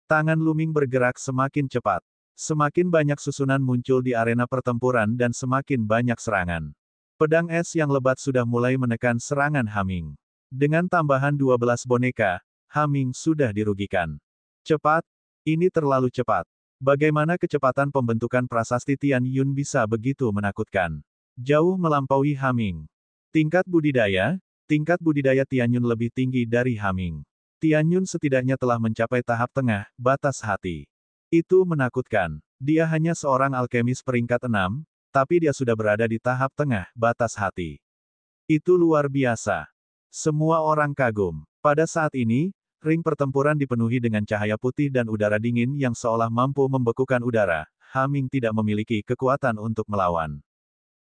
Tangan Luming bergerak semakin cepat. Semakin banyak susunan muncul di arena pertempuran dan semakin banyak serangan. Pedang es yang lebat sudah mulai menekan serangan Haming. Dengan tambahan 12 boneka, Haming sudah dirugikan. Cepat, ini terlalu cepat. Bagaimana kecepatan pembentukan prasasti Tian Yun bisa begitu menakutkan? Jauh melampaui Haming. Tingkat budidaya Tian Yun lebih tinggi dari Haming. Tian Yun setidaknya telah mencapai tahap tengah, batas hati. Itu menakutkan. Dia hanya seorang alkemis peringkat 6, tapi dia sudah berada di tahap tengah, batas hati. Itu luar biasa. Semua orang kagum. Pada saat ini, ring pertempuran dipenuhi dengan cahaya putih dan udara dingin yang seolah mampu membekukan udara. Haming tidak memiliki kekuatan untuk melawan.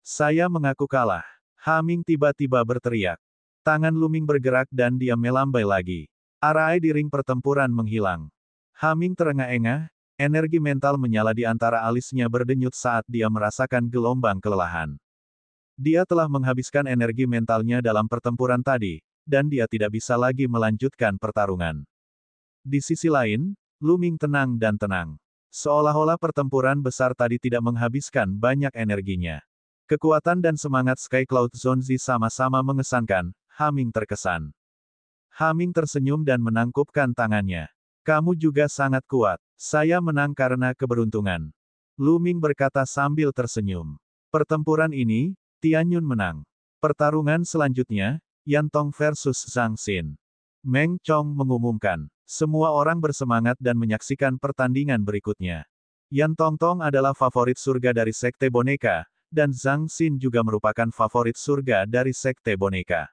Saya mengaku kalah. Haming tiba-tiba berteriak. Tangan Luming bergerak dan dia melambai lagi. Arai di ring pertempuran menghilang. Haming terengah-engah, energi mental menyala di antara alisnya berdenyut saat dia merasakan gelombang kelelahan. Dia telah menghabiskan energi mentalnya dalam pertempuran tadi, dan dia tidak bisa lagi melanjutkan pertarungan. Di sisi lain, Luming tenang dan tenang. Seolah-olah pertempuran besar tadi tidak menghabiskan banyak energinya. Kekuatan dan semangat Sky Cloud Zonzi sama-sama mengesankan. Haming terkesan. Haming tersenyum dan menangkupkan tangannya. Kamu juga sangat kuat. Saya menang karena keberuntungan. Luming berkata sambil tersenyum. Pertempuran ini, Tian Yun menang. Pertarungan selanjutnya, Yan Tong versus Zhang Xin. Meng Chong mengumumkan. Semua orang bersemangat dan menyaksikan pertandingan berikutnya. Yan Tong adalah favorit surga dari Sekte Boneka, dan Zhang Xin juga merupakan favorit surga dari Sekte Boneka.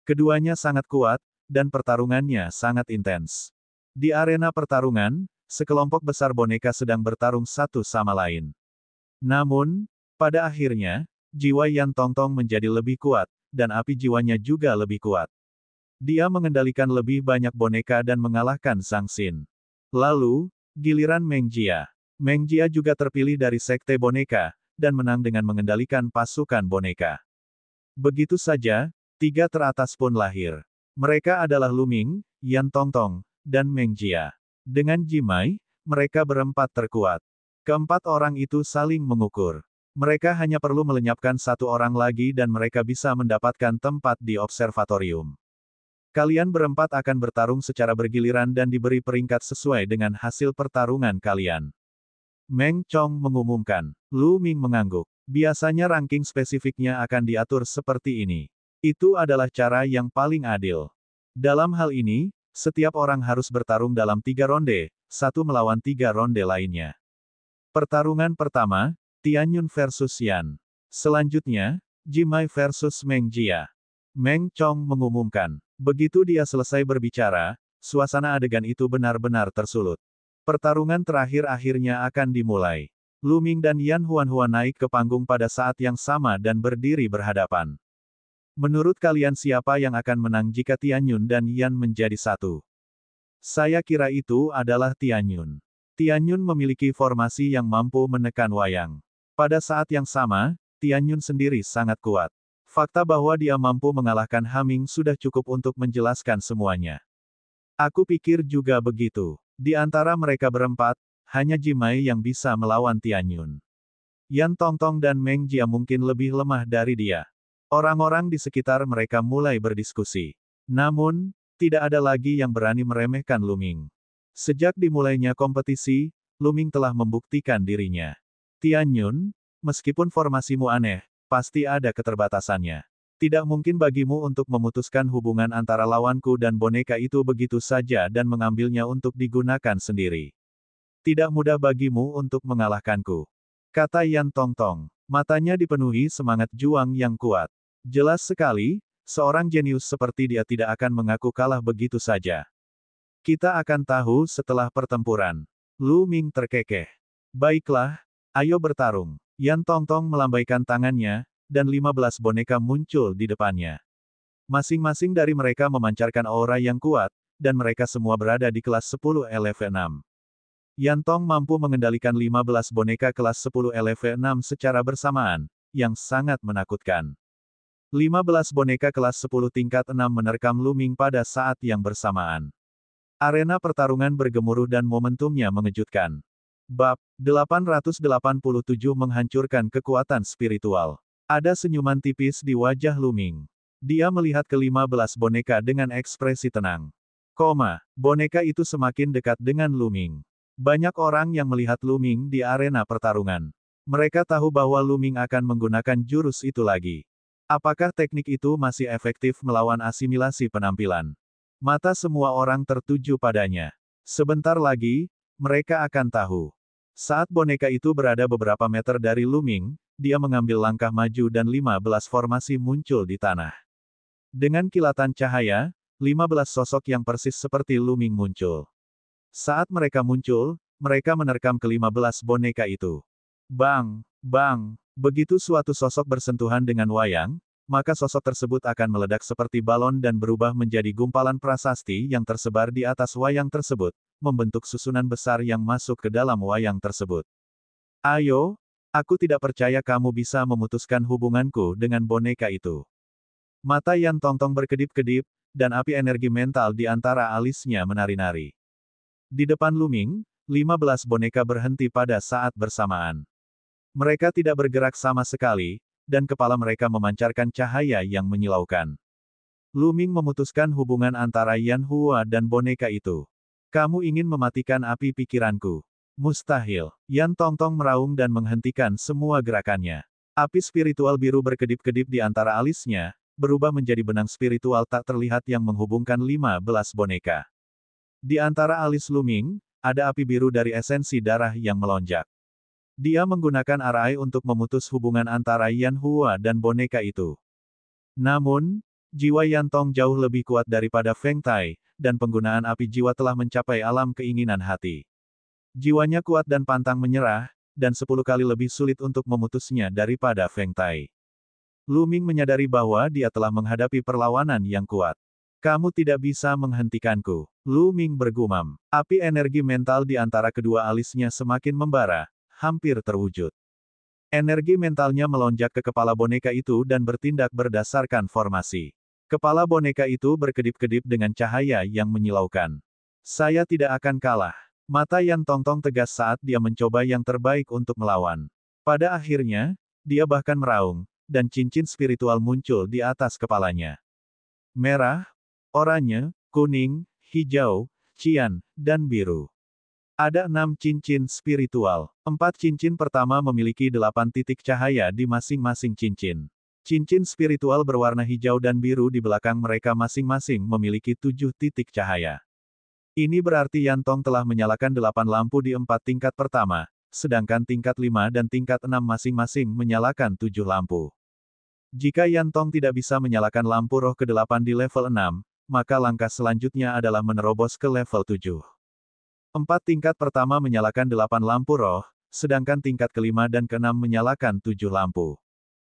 Keduanya sangat kuat, dan pertarungannya sangat intens. Di arena pertarungan, sekelompok besar boneka sedang bertarung satu sama lain. Namun, pada akhirnya, jiwa Yan Tong menjadi lebih kuat, dan api jiwanya juga lebih kuat. Dia mengendalikan lebih banyak boneka dan mengalahkan Zhang Xin. Lalu, giliran Meng Jia. Meng Jia juga terpilih dari Sekte Boneka, dan menang dengan mengendalikan pasukan boneka. Begitu saja, tiga teratas pun lahir. Mereka adalah Luming, Yan Tong, dan Meng Jia. Dengan Jimai, mereka berempat terkuat. Keempat orang itu saling mengukur. Mereka hanya perlu melenyapkan satu orang lagi dan mereka bisa mendapatkan tempat di observatorium. Kalian berempat akan bertarung secara bergiliran dan diberi peringkat sesuai dengan hasil pertarungan kalian. Meng Chong mengumumkan. Lu Ming mengangguk. Biasanya ranking spesifiknya akan diatur seperti ini. Itu adalah cara yang paling adil. Dalam hal ini, setiap orang harus bertarung dalam 3 ronde, satu melawan 3 ronde lainnya. Pertarungan pertama, Tian Yun versus Yan. Selanjutnya, Jimai versus Meng Jia. Meng Chong mengumumkan. Begitu dia selesai berbicara, suasana adegan itu benar-benar tersulut. Pertarungan terakhir akhirnya akan dimulai. Luming dan Yan Huanhua naik ke panggung pada saat yang sama dan berdiri berhadapan. Menurut kalian siapa yang akan menang jika Tian Yun dan Yan menjadi satu? Saya kira itu adalah Tian Yun. Tian Yun memiliki formasi yang mampu menekan wayang. Pada saat yang sama, Tian Yun sendiri sangat kuat. Fakta bahwa dia mampu mengalahkan Haming sudah cukup untuk menjelaskan semuanya. Aku pikir juga begitu. Di antara mereka berempat, hanya Jimai yang bisa melawan Tian Yun. Yan Tong dan Meng Jia mungkin lebih lemah dari dia. Orang-orang di sekitar mereka mulai berdiskusi. Namun, tidak ada lagi yang berani meremehkan Luming. Sejak dimulainya kompetisi, Luming telah membuktikan dirinya. Tian Yun, meskipun formasimu aneh, pasti ada keterbatasannya. Tidak mungkin bagimu untuk memutuskan hubungan antara lawanku dan boneka itu begitu saja dan mengambilnya untuk digunakan sendiri. Tidak mudah bagimu untuk mengalahkanku, kata Yan Tongtong. Matanya dipenuhi semangat juang yang kuat. Jelas sekali, seorang jenius seperti dia tidak akan mengaku kalah begitu saja. Kita akan tahu setelah pertempuran. Lu Ming terkekeh. Baiklah, ayo bertarung. Yan Tongtong melambaikan tangannya, dan 15 boneka muncul di depannya. Masing-masing dari mereka memancarkan aura yang kuat, dan mereka semua berada di kelas 10 LV6. Yan Tong mampu mengendalikan 15 boneka kelas 10 LV6 secara bersamaan, yang sangat menakutkan. 15 boneka kelas 10 tingkat 6 menerkam Lu Ming pada saat yang bersamaan. Arena pertarungan bergemuruh dan momentumnya mengejutkan. Bab 887 menghancurkan kekuatan spiritual. Ada senyuman tipis di wajah Lu Ming. Dia melihat ke-15 boneka dengan ekspresi tenang. Boneka itu semakin dekat dengan Lu Ming. Banyak orang yang melihat Lu Ming di arena pertarungan. Mereka tahu bahwa Lu Ming akan menggunakan jurus itu lagi. Apakah teknik itu masih efektif melawan asimilasi penampilan? Mata semua orang tertuju padanya. Sebentar lagi, mereka akan tahu. Saat boneka itu berada beberapa meter dari Lu Ming, dia mengambil langkah maju dan 15 formasi muncul di tanah. Dengan kilatan cahaya, 15 sosok yang persis seperti Lu Ming muncul. Saat mereka muncul, mereka menerkam ke-15 boneka itu. Bang, bang, begitu suatu sosok bersentuhan dengan wayang, maka sosok tersebut akan meledak seperti balon dan berubah menjadi gumpalan prasasti yang tersebar di atas wayang tersebut, membentuk susunan besar yang masuk ke dalam wayang tersebut. Ayo, aku tidak percaya kamu bisa memutuskan hubunganku dengan boneka itu. Mata Yan Tongtong berkedip-kedip, dan api energi mental di antara alisnya menari-nari. Di depan Lu Ming, 15 boneka berhenti pada saat bersamaan. Mereka tidak bergerak sama sekali, dan kepala mereka memancarkan cahaya yang menyilaukan. Lu Ming memutuskan hubungan antara Yan Hua dan boneka itu. Kamu ingin mematikan api pikiranku. Mustahil. Yan Tongtong meraung dan menghentikan semua gerakannya. Api spiritual biru berkedip-kedip di antara alisnya, berubah menjadi benang spiritual tak terlihat yang menghubungkan 15 boneka. Di antara alis Lu Ming, ada api biru dari esensi darah yang melonjak. Dia menggunakan arai untuk memutus hubungan antara Yan Hua dan boneka itu. Namun, jiwa Yan Tong jauh lebih kuat daripada Feng Tai, dan penggunaan api jiwa telah mencapai alam keinginan hati. Jiwanya kuat dan pantang menyerah, dan 10 kali lebih sulit untuk memutusnya daripada Feng Tai. Lu Ming menyadari bahwa dia telah menghadapi perlawanan yang kuat. Kamu tidak bisa menghentikanku. Lu Ming bergumam. Api energi mental di antara kedua alisnya semakin membara, hampir terwujud. Energi mentalnya melonjak ke kepala boneka itu dan bertindak berdasarkan formasi. Kepala boneka itu berkedip-kedip dengan cahaya yang menyilaukan. Saya tidak akan kalah. Mata Yan Tongtong tegas saat dia mencoba yang terbaik untuk melawan. Pada akhirnya, dia bahkan meraung, dan cincin spiritual muncul di atas kepalanya. Merah, oranye, kuning, hijau, cian, dan biru. Ada 6 cincin spiritual. 4 cincin pertama memiliki 8 titik cahaya di masing-masing cincin. Cincin spiritual berwarna hijau dan biru di belakang mereka masing-masing memiliki 7 titik cahaya. Ini berarti Yan Tong telah menyalakan 8 lampu di 4 tingkat pertama, sedangkan tingkat 5 dan tingkat 6 masing-masing menyalakan 7 lampu. Jika Yan Tong tidak bisa menyalakan lampu roh ke-8 di level 6, maka langkah selanjutnya adalah menerobos ke level 7. 4 tingkat pertama menyalakan 8 lampu roh, sedangkan tingkat ke-5 dan ke-6 menyalakan 7 lampu.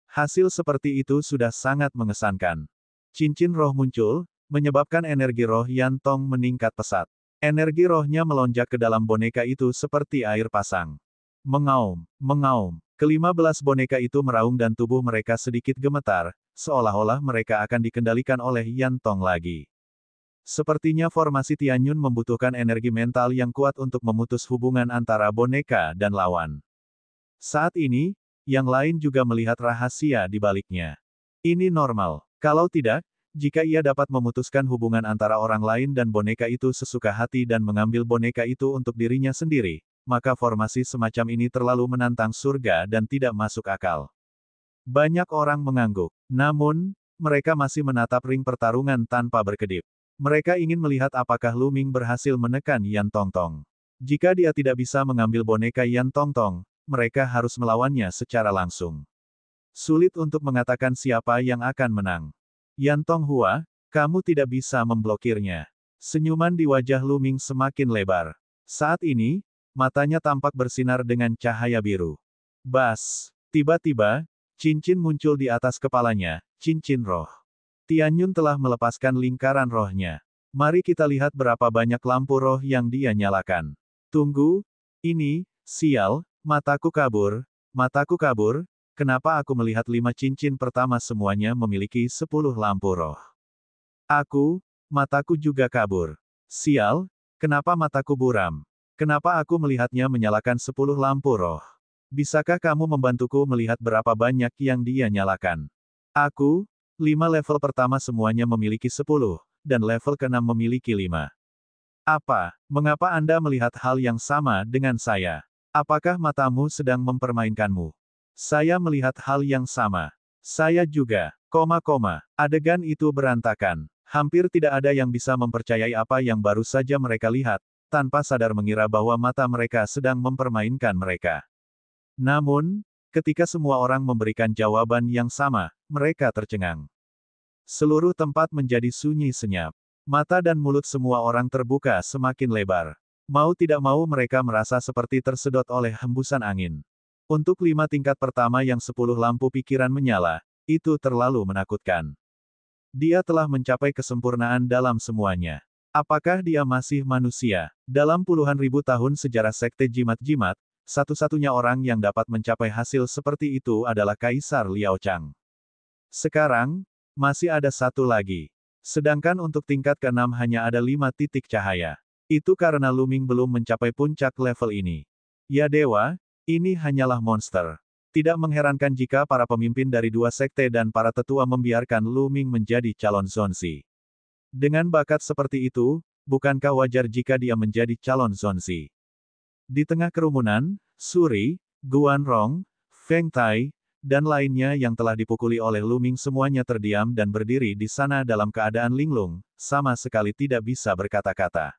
Hasil seperti itu sudah sangat mengesankan. Cincin roh muncul, menyebabkan energi roh Yan Tong meningkat pesat. Energi rohnya melonjak ke dalam boneka itu seperti air pasang. Mengaum, mengaum. Ke-15 boneka itu meraung dan tubuh mereka sedikit gemetar, seolah-olah mereka akan dikendalikan oleh Yan Tong lagi. Sepertinya formasi Tianyun membutuhkan energi mental yang kuat untuk memutus hubungan antara boneka dan lawan. Saat ini, yang lain juga melihat rahasia di baliknya. Ini normal. Kalau tidak, jika ia dapat memutuskan hubungan antara orang lain dan boneka itu sesuka hati dan mengambil boneka itu untuk dirinya sendiri, maka formasi semacam ini terlalu menantang surga dan tidak masuk akal. Banyak orang mengangguk. Namun, mereka masih menatap ring pertarungan tanpa berkedip. Mereka ingin melihat apakah Lu Ming berhasil menekan Yan Tongtong. Jika dia tidak bisa mengambil boneka Yan Tongtong, mereka harus melawannya secara langsung. Sulit untuk mengatakan siapa yang akan menang. Yan Tonghua, kamu tidak bisa memblokirnya. Senyuman di wajah Lu Ming semakin lebar. Saat ini, matanya tampak bersinar dengan cahaya biru. Bas! Tiba-tiba, cincin muncul di atas kepalanya, cincin roh. Tianyun telah melepaskan lingkaran rohnya. Mari kita lihat berapa banyak lampu roh yang dia nyalakan. Tunggu, ini, sial, mataku kabur, kenapa aku melihat 5 cincin pertama semuanya memiliki 10 lampu roh. Mataku juga kabur. Sial, kenapa mataku buram? Kenapa aku melihatnya menyalakan 10 lampu roh? Bisakah kamu membantuku melihat berapa banyak yang dia nyalakan? 5 level pertama semuanya memiliki 10, dan level ke-6 memiliki 5. Mengapa Anda melihat hal yang sama dengan saya? Apakah matamu sedang mempermainkanmu? Saya melihat hal yang sama. Saya juga, adegan itu berantakan. Hampir tidak ada yang bisa mempercayai apa yang baru saja mereka lihat, tanpa sadar mengira bahwa mata mereka sedang mempermainkan mereka. Namun, ketika semua orang memberikan jawaban yang sama, mereka tercengang. Seluruh tempat menjadi sunyi senyap. Mata dan mulut semua orang terbuka semakin lebar. Mau tidak mau mereka merasa seperti tersedot oleh hembusan angin. Untuk 5 tingkat pertama yang 10 lampu pikiran menyala, itu terlalu menakutkan. Dia telah mencapai kesempurnaan dalam semuanya. Apakah dia masih manusia? Dalam puluhan ribu tahun sejarah sekte jimat-jimat, satu-satunya orang yang dapat mencapai hasil seperti itu adalah Kaisar Liao Chang. Sekarang, masih ada satu lagi. Sedangkan untuk tingkat ke-6 hanya ada 5 titik cahaya. Itu karena Lu Ming belum mencapai puncak level ini. Ya dewa, ini hanyalah monster. Tidak mengherankan jika para pemimpin dari 2 sekte dan para tetua membiarkan Lu Ming menjadi calon zonzi. Dengan bakat seperti itu, bukankah wajar jika dia menjadi calon zonzi? Di tengah kerumunan, Suri, Guanrong, Feng Tai, dan lainnya yang telah dipukuli oleh Lu Ming semuanya terdiam dan berdiri di sana dalam keadaan linglung, sama sekali tidak bisa berkata-kata.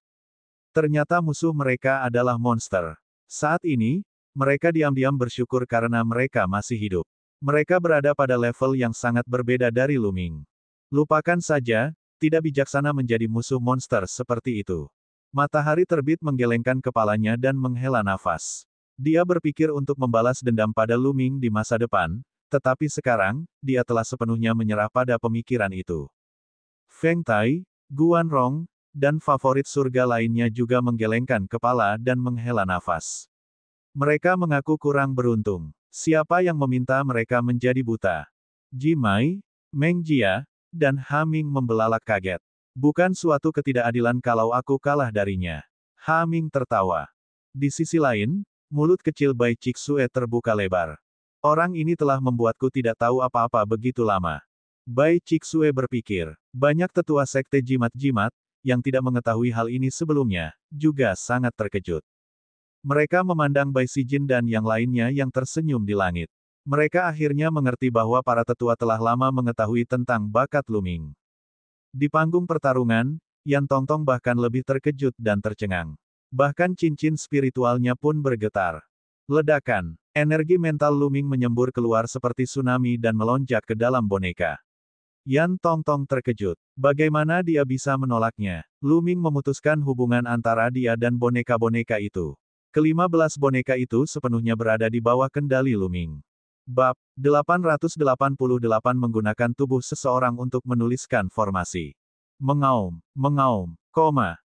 Ternyata musuh mereka adalah monster. Saat ini, mereka diam-diam bersyukur karena mereka masih hidup. Mereka berada pada level yang sangat berbeda dari Lu Ming. Lupakan saja, tidak bijaksana menjadi musuh monster seperti itu. Matahari terbit menggelengkan kepalanya dan menghela nafas. Dia berpikir untuk membalas dendam pada Lu Ming di masa depan, tetapi sekarang, dia telah sepenuhnya menyerah pada pemikiran itu. Feng Tai, Guanrong, dan favorit surga lainnya juga menggelengkan kepala dan menghela nafas. Mereka mengaku kurang beruntung. Siapa yang meminta mereka menjadi buta? Jimai, Meng Jia, dan Haming membelalak kaget. Bukan suatu ketidakadilan kalau aku kalah darinya. Haming tertawa. Di sisi lain, mulut kecil Bai Cixue terbuka lebar. Orang ini telah membuatku tidak tahu apa-apa begitu lama. Bai Cixue berpikir, banyak tetua sekte jimat-jimat, yang tidak mengetahui hal ini sebelumnya, juga sangat terkejut. Mereka memandang Bai Sijin dan yang lainnya yang tersenyum di langit. Mereka akhirnya mengerti bahwa para tetua telah lama mengetahui tentang bakat Lu Ming. Di panggung pertarungan, Yan Tongtong bahkan lebih terkejut dan tercengang. Bahkan cincin spiritualnya pun bergetar. Ledakan, energi mental Lu Ming menyembur keluar seperti tsunami dan melonjak ke dalam boneka. Yan Tongtong terkejut. Bagaimana dia bisa menolaknya? Lu Ming memutuskan hubungan antara dia dan boneka-boneka itu. Ke-15 boneka itu sepenuhnya berada di bawah kendali Lu Ming. Bab 888 menggunakan tubuh seseorang untuk menuliskan formasi. Mengaum,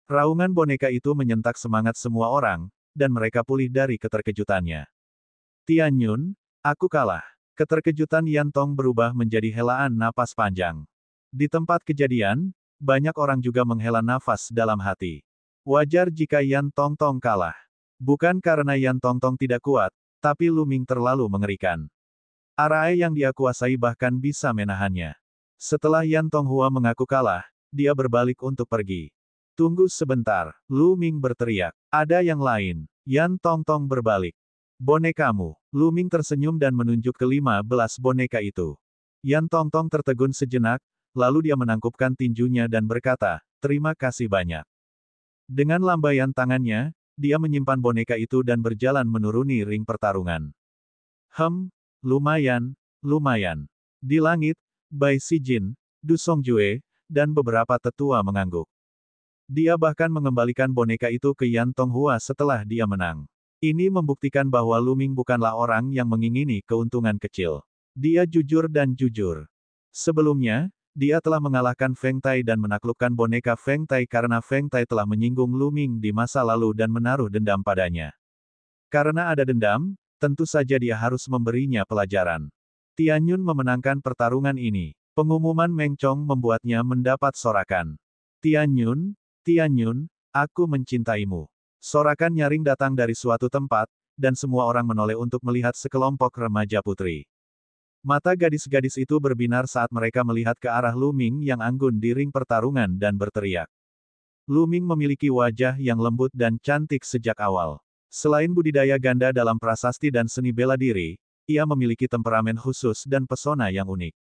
raungan boneka itu menyentak semangat semua orang, dan mereka pulih dari keterkejutannya. Tianyun, aku kalah. Keterkejutan Yan Tong berubah menjadi helaan napas panjang. Di tempat kejadian, banyak orang juga menghela nafas dalam hati. Wajar jika Yan Tong kalah. Bukan karena Yan Tong tidak kuat, tapi Lu Ming terlalu mengerikan. Arai yang dia kuasai bahkan bisa menahannya. Setelah Yan Tonghua mengaku kalah, dia berbalik untuk pergi. Tunggu sebentar, Lu Ming berteriak. Ada yang lain. Yan Tongtong berbalik. Bonekamu. Lu Ming tersenyum dan menunjuk ke 15 boneka itu. Yan Tongtong tertegun sejenak, lalu dia menangkupkan tinjunya dan berkata, "Terima kasih banyak." Dengan lambaian tangannya, dia menyimpan boneka itu dan berjalan menuruni ring pertarungan. Lumayan, lumayan. Di langit, Bai Sijin, Du Songjue, dan beberapa tetua mengangguk. Dia bahkan mengembalikan boneka itu ke Yan Tonghua setelah dia menang. Ini membuktikan bahwa Lu Ming bukanlah orang yang mengingini keuntungan kecil. Dia jujur dan jujur. Sebelumnya, dia telah mengalahkan Feng Tai dan menaklukkan boneka Feng Tai karena Feng Tai telah menyinggung Lu Ming di masa lalu dan menaruh dendam padanya. Karena ada dendam, tentu saja dia harus memberinya pelajaran. Tianyun memenangkan pertarungan ini. Pengumuman Meng Chong membuatnya mendapat sorakan. Tianyun, Tianyun, aku mencintaimu. Sorakan nyaring datang dari suatu tempat, dan semua orang menoleh untuk melihat sekelompok remaja putri. Mata gadis-gadis itu berbinar saat mereka melihat ke arah Lu Ming yang anggun di ring pertarungan dan berteriak. Lu Ming memiliki wajah yang lembut dan cantik sejak awal. Selain budidaya ganda dalam prasasti dan seni bela diri, ia memiliki temperamen khusus dan pesona yang unik.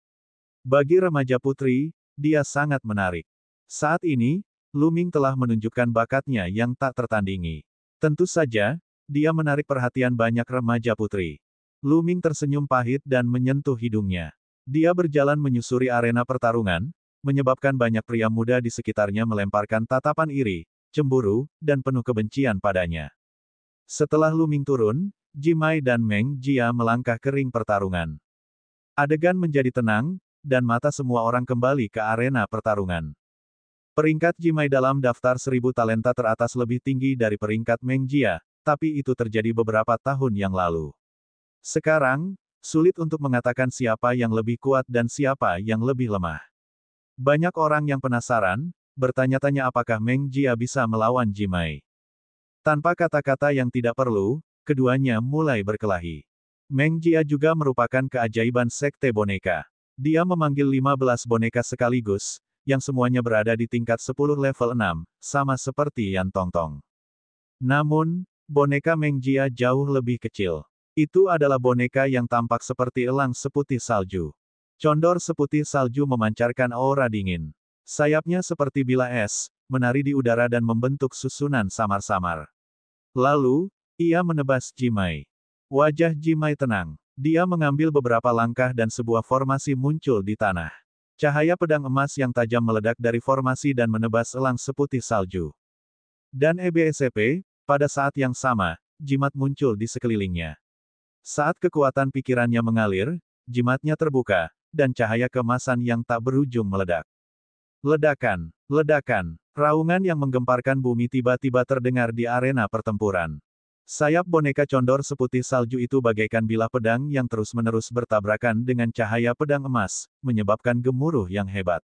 Bagi remaja putri, dia sangat menarik. Saat ini, Lu Ming telah menunjukkan bakatnya yang tak tertandingi. Tentu saja, dia menarik perhatian banyak remaja putri. Lu Ming tersenyum pahit dan menyentuh hidungnya. Dia berjalan menyusuri arena pertarungan, menyebabkan banyak pria muda di sekitarnya melemparkan tatapan iri, cemburu, dan penuh kebencian padanya. Setelah Lu Ming turun, Jimai dan Meng Jia melangkah ke ring pertarungan. Adegan menjadi tenang, dan mata semua orang kembali ke arena pertarungan. Peringkat Jimai dalam daftar 1000 talenta teratas lebih tinggi dari peringkat Meng Jia, tapi itu terjadi beberapa tahun yang lalu. Sekarang, sulit untuk mengatakan siapa yang lebih kuat dan siapa yang lebih lemah. Banyak orang yang penasaran, bertanya-tanya apakah Meng Jia bisa melawan Jimai. Tanpa kata-kata yang tidak perlu, keduanya mulai berkelahi. Meng Jia juga merupakan keajaiban sekte boneka. Dia memanggil 15 boneka sekaligus, yang semuanya berada di tingkat 10 level 6, sama seperti Yan Tongtong. Namun, boneka Meng Jia jauh lebih kecil. Itu adalah boneka yang tampak seperti elang seputih salju. Condor seputih salju memancarkan aura dingin. Sayapnya seperti bila es, menari di udara dan membentuk susunan samar-samar. Lalu, ia menebas Jimai. Wajah Jimai tenang. Dia mengambil beberapa langkah dan sebuah formasi muncul di tanah. Cahaya pedang emas yang tajam meledak dari formasi dan menebas elang seputih salju. Dan EBSP, pada saat yang sama, jimat muncul di sekelilingnya. Saat kekuatan pikirannya mengalir, jimatnya terbuka, dan cahaya keemasan yang tak berujung meledak. Ledakan, ledakan, raungan yang menggemparkan bumi tiba-tiba terdengar di arena pertempuran. Sayap boneka condor seputih salju itu bagaikan bilah pedang yang terus-menerus bertabrakan dengan cahaya pedang emas, menyebabkan gemuruh yang hebat.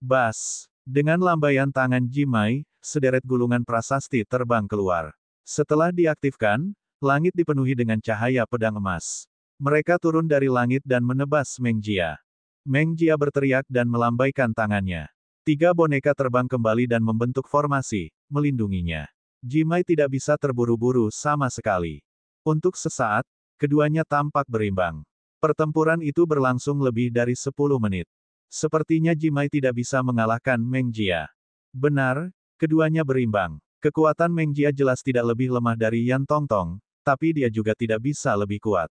Bas! Dengan lambaian tangan Jimai, sederet gulungan prasasti terbang keluar. Setelah diaktifkan, langit dipenuhi dengan cahaya pedang emas. Mereka turun dari langit dan menebas Meng Jia. Meng Jia berteriak dan melambaikan tangannya. 3 boneka terbang kembali dan membentuk formasi, melindunginya. Jimai tidak bisa terburu-buru sama sekali. Untuk sesaat, keduanya tampak berimbang. Pertempuran itu berlangsung lebih dari 10 menit. Sepertinya Jimai tidak bisa mengalahkan Meng Jia. Benar, keduanya berimbang. Kekuatan Meng Jia jelas tidak lebih lemah dari Yan Tongtong, tapi dia juga tidak bisa lebih kuat.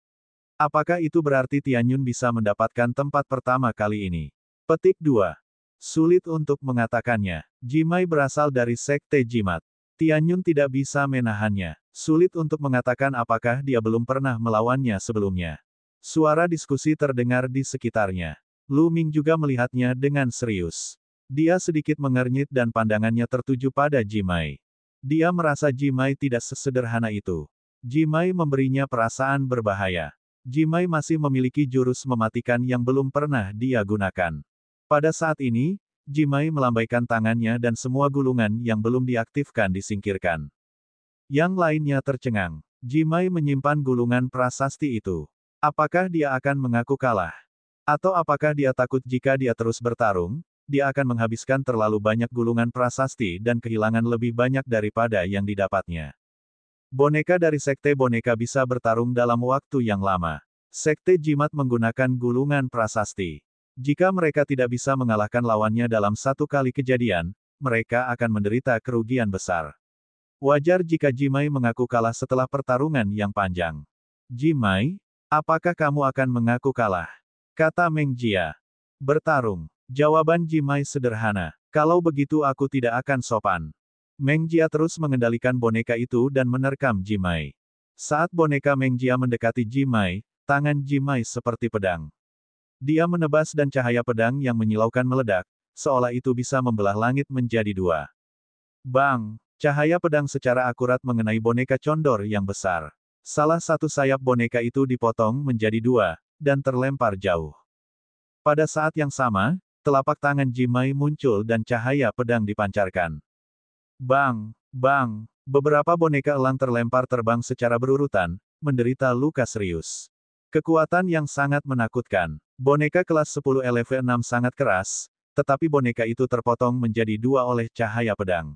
Apakah itu berarti Tianyun bisa mendapatkan tempat pertama kali ini? Petik 2. Sulit untuk mengatakannya. Jimai berasal dari Sekte Jimat. Tianyun tidak bisa menahannya. Sulit untuk mengatakan apakah dia belum pernah melawannya sebelumnya. Suara diskusi terdengar di sekitarnya. Lu Ming juga melihatnya dengan serius. Dia sedikit mengernyit dan pandangannya tertuju pada Jimai. Dia merasa Jimai tidak sesederhana itu. Jimai memberinya perasaan berbahaya. Jimai masih memiliki jurus mematikan yang belum pernah dia gunakan. Pada saat ini, Jimai melambaikan tangannya dan semua gulungan yang belum diaktifkan disingkirkan. Yang lainnya tercengang. Jimai menyimpan gulungan prasasti itu. Apakah dia akan mengaku kalah? Atau apakah dia takut jika dia terus bertarung, dia akan menghabiskan terlalu banyak gulungan prasasti dan kehilangan lebih banyak daripada yang didapatnya? Boneka dari Sekte Boneka bisa bertarung dalam waktu yang lama. Sekte Jimat menggunakan gulungan prasasti. Jika mereka tidak bisa mengalahkan lawannya dalam satu kali kejadian, mereka akan menderita kerugian besar. Wajar jika Jimai mengaku kalah setelah pertarungan yang panjang. Jimai, apakah kamu akan mengaku kalah? Kata Meng Jia. Bertarung. Jawaban Jimai sederhana. Kalau begitu aku tidak akan sopan. Meng Jia terus mengendalikan boneka itu dan menerkam Jimai. Saat boneka Meng Jia mendekati Jimai, tangan Jimai seperti pedang. Dia menebas dan cahaya pedang yang menyilaukan meledak, seolah itu bisa membelah langit menjadi dua. Bang! Cahaya pedang secara akurat mengenai boneka condor yang besar. Salah satu sayap boneka itu dipotong menjadi dua, dan terlempar jauh. Pada saat yang sama, telapak tangan Jimai muncul dan cahaya pedang dipancarkan. Bang! Bang! Beberapa boneka elang terlempar terbang secara berurutan, menderita luka serius. Kekuatan yang sangat menakutkan. Boneka kelas 10 LV6 sangat keras, tetapi boneka itu terpotong menjadi dua oleh cahaya pedang.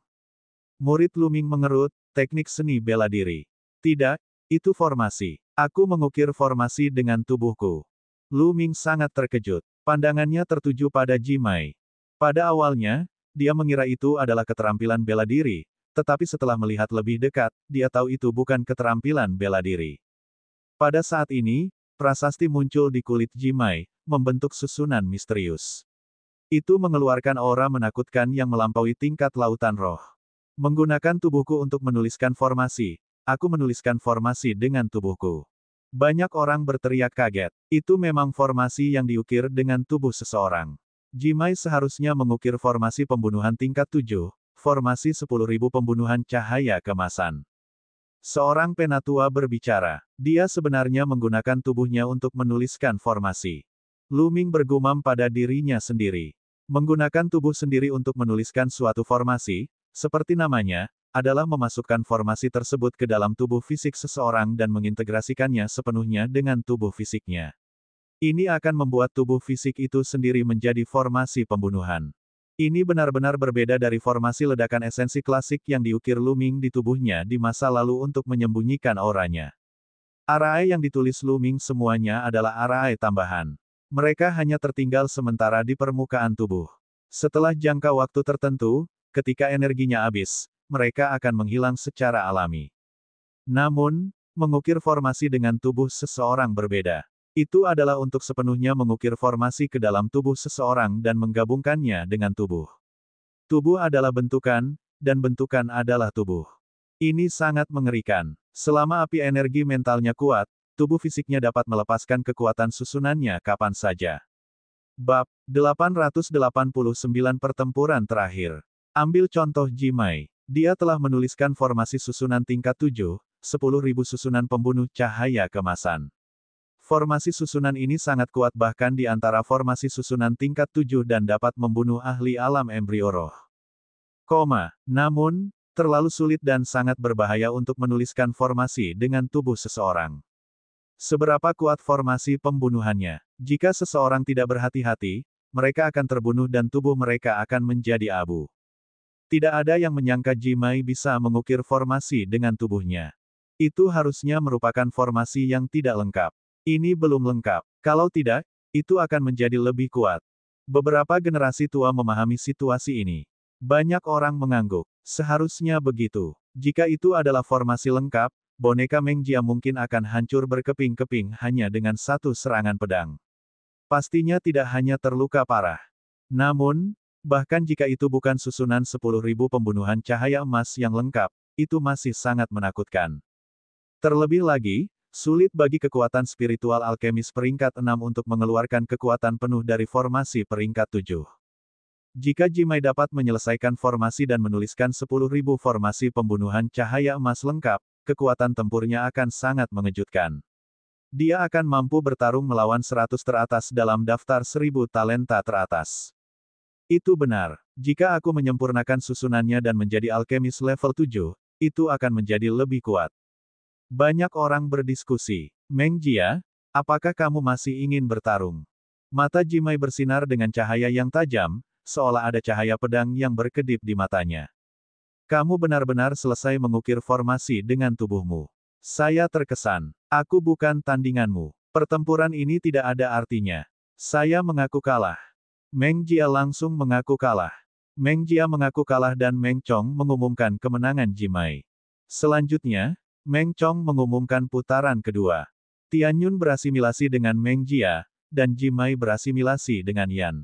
Murid Luming mengerut, teknik seni bela diri. Tidak, itu formasi. Aku mengukir formasi dengan tubuhku. Luming sangat terkejut. Pandangannya tertuju pada Jimai. Pada awalnya, dia mengira itu adalah keterampilan bela diri, tetapi setelah melihat lebih dekat, dia tahu itu bukan keterampilan bela diri. Pada saat ini, prasasti muncul di kulit Jimai, membentuk susunan misterius. Itu mengeluarkan aura menakutkan yang melampaui tingkat lautan roh. Menggunakan tubuhku untuk menuliskan formasi, aku menuliskan formasi dengan tubuhku. Banyak orang berteriak kaget. Itu memang formasi yang diukir dengan tubuh seseorang. Jimai seharusnya mengukir formasi pembunuhan tingkat 7, formasi 10.000 pembunuhan cahaya kemasan. Seorang penatua berbicara. Dia sebenarnya menggunakan tubuhnya untuk menuliskan formasi. Luming bergumam pada dirinya sendiri. Menggunakan tubuh sendiri untuk menuliskan suatu formasi, seperti namanya, adalah memasukkan formasi tersebut ke dalam tubuh fisik seseorang dan mengintegrasikannya sepenuhnya dengan tubuh fisiknya. Ini akan membuat tubuh fisik itu sendiri menjadi formasi pembunuhan. Ini benar-benar berbeda dari formasi ledakan esensi klasik yang diukir Luming di tubuhnya di masa lalu untuk menyembunyikan auranya. Arai yang ditulis Luming semuanya adalah arai tambahan. Mereka hanya tertinggal sementara di permukaan tubuh. Setelah jangka waktu tertentu, ketika energinya habis, mereka akan menghilang secara alami. Namun, mengukir formasi dengan tubuh seseorang berbeda. Itu adalah untuk sepenuhnya mengukir formasi ke dalam tubuh seseorang dan menggabungkannya dengan tubuh. Tubuh adalah bentukan, dan bentukan adalah tubuh. Ini sangat mengerikan. Selama api energi mentalnya kuat, tubuh fisiknya dapat melepaskan kekuatan susunannya kapan saja. Bab 889 Pertempuran Terakhir. Ambil contoh Jimai. Dia telah menuliskan formasi susunan tingkat 7, 10.000 susunan pembunuh cahaya kemasan. Formasi susunan ini sangat kuat bahkan di antara formasi susunan tingkat 7 dan dapat membunuh ahli alam embrio roh. Namun, terlalu sulit dan sangat berbahaya untuk menuliskan formasi dengan tubuh seseorang. Seberapa kuat formasi pembunuhannya? Jika seseorang tidak berhati-hati, mereka akan terbunuh dan tubuh mereka akan menjadi abu. Tidak ada yang menyangka Jimai bisa mengukir formasi dengan tubuhnya. Itu harusnya merupakan formasi yang tidak lengkap. Ini belum lengkap. Kalau tidak, itu akan menjadi lebih kuat. Beberapa generasi tua memahami situasi ini. Banyak orang mengangguk. Seharusnya begitu. Jika itu adalah formasi lengkap, boneka Meng Jia mungkin akan hancur berkeping-keping hanya dengan satu serangan pedang. Pastinya tidak hanya terluka parah. Namun, bahkan jika itu bukan susunan 10.000 pembunuhan cahaya emas yang lengkap, itu masih sangat menakutkan. Terlebih lagi, sulit bagi kekuatan spiritual alkemis peringkat 6 untuk mengeluarkan kekuatan penuh dari formasi peringkat 7. Jika Jimai dapat menyelesaikan formasi dan menuliskan 10.000 formasi pembunuhan cahaya emas lengkap, kekuatan tempurnya akan sangat mengejutkan. Dia akan mampu bertarung melawan 100 teratas dalam daftar 1000 talenta teratas. Itu benar. Jika aku menyempurnakan susunannya dan menjadi alkemis level 7, itu akan menjadi lebih kuat. Banyak orang berdiskusi. Meng Jia, apakah kamu masih ingin bertarung? Mata Jimai bersinar dengan cahaya yang tajam, seolah ada cahaya pedang yang berkedip di matanya. Kamu benar-benar selesai mengukir formasi dengan tubuhmu. Saya terkesan. Aku bukan tandinganmu. Pertempuran ini tidak ada artinya. Saya mengaku kalah. Meng Jia langsung mengaku kalah. Meng Jia mengaku kalah dan Meng Chong mengumumkan kemenangan Jimai. Selanjutnya, Meng Chong mengumumkan putaran kedua. Tianyun berasimilasi dengan Meng Jia, dan Jimai berasimilasi dengan Yan.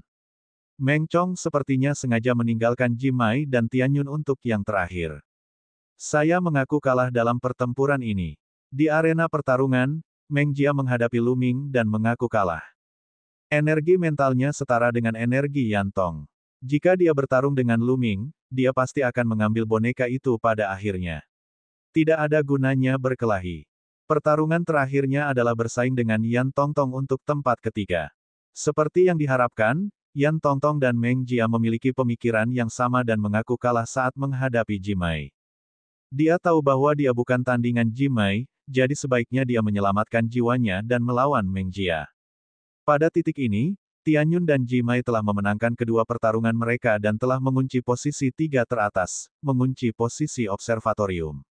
Meng Chong sepertinya sengaja meninggalkan Jimai dan Tianyun untuk yang terakhir. Saya mengaku kalah dalam pertempuran ini. Di arena pertarungan, Meng Jia menghadapi Lu Ming dan mengaku kalah. Energi mentalnya setara dengan energi Yan Tong. Jika dia bertarung dengan Lu Ming, dia pasti akan mengambil boneka itu pada akhirnya. Tidak ada gunanya berkelahi. Pertarungan terakhirnya adalah bersaing dengan Yan Tongtong untuk tempat ketiga. Seperti yang diharapkan, Yan Tongtong dan Meng Jia memiliki pemikiran yang sama dan mengaku kalah saat menghadapi Jimai. Dia tahu bahwa dia bukan tandingan Jimai, jadi sebaiknya dia menyelamatkan jiwanya dan melawan Meng Jia. Pada titik ini, Tianyun dan Jimai telah memenangkan kedua pertarungan mereka dan telah mengunci posisi 3 teratas, mengunci posisi observatorium.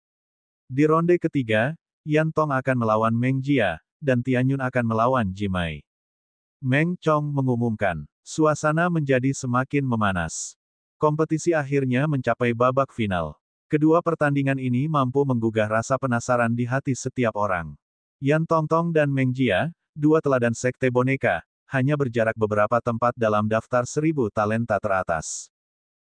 Di ronde ketiga, Yan Tong akan melawan Meng Jia, dan Tianyun akan melawan Jimai. Meng Chong mengumumkan, suasana menjadi semakin memanas. Kompetisi akhirnya mencapai babak final. Kedua pertandingan ini mampu menggugah rasa penasaran di hati setiap orang. Yan Tongtong dan Meng Jia, dua teladan sekte boneka, hanya berjarak beberapa tempat dalam daftar 1000 talenta teratas.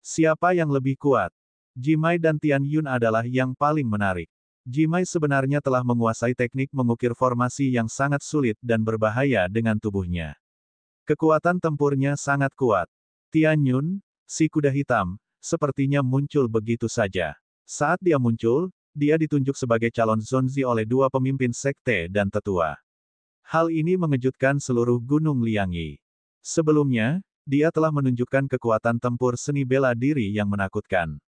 Siapa yang lebih kuat? Jimai dan Tianyun adalah yang paling menarik. Jimai sebenarnya telah menguasai teknik mengukir formasi yang sangat sulit dan berbahaya dengan tubuhnya. Kekuatan tempurnya sangat kuat. Tianyun, si kuda hitam, sepertinya muncul begitu saja. Saat dia muncul, dia ditunjuk sebagai calon Zonzi oleh dua pemimpin sekte dan tetua. Hal ini mengejutkan seluruh Gunung Liangyi. Sebelumnya, dia telah menunjukkan kekuatan tempur seni bela diri yang menakutkan.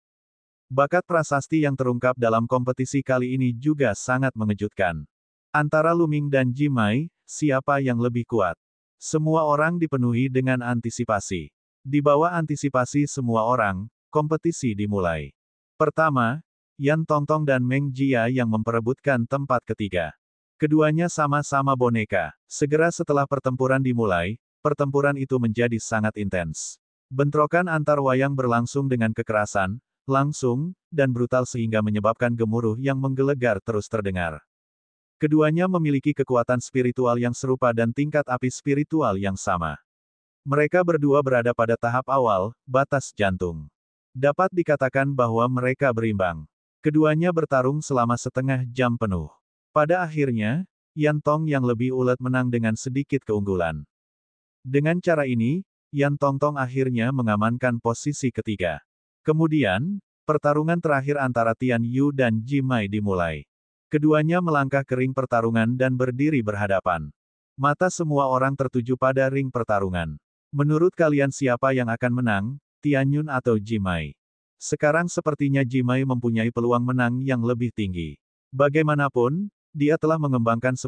Bakat prasasti yang terungkap dalam kompetisi kali ini juga sangat mengejutkan. Antara Lu Ming dan Jimai, siapa yang lebih kuat? Semua orang dipenuhi dengan antisipasi. Di bawah antisipasi semua orang, kompetisi dimulai. Pertama, Yan Tongtong dan Meng Jia yang memperebutkan tempat ketiga. Keduanya sama-sama boneka. Segera setelah pertempuran dimulai, pertempuran itu menjadi sangat intens. Bentrokan antar wayang berlangsung dengan kekerasan, langsung, dan brutal sehingga menyebabkan gemuruh yang menggelegar terus terdengar. Keduanya memiliki kekuatan spiritual yang serupa dan tingkat api spiritual yang sama. Mereka berdua berada pada tahap awal, batas jantung. Dapat dikatakan bahwa mereka berimbang. Keduanya bertarung selama setengah jam penuh. Pada akhirnya, Yan Tong yang lebih ulet menang dengan sedikit keunggulan. Dengan cara ini, Yan Tongtong akhirnya mengamankan posisi ketiga. Kemudian, pertarungan terakhir antara Tian Yu dan Jimai dimulai. Keduanya melangkah ke ring pertarungan dan berdiri berhadapan. Mata semua orang tertuju pada ring pertarungan. Menurut kalian siapa yang akan menang, Tianyun atau Jimai? Sekarang sepertinya Jimai mempunyai peluang menang yang lebih tinggi. Bagaimanapun, dia telah mengembangkan 10.000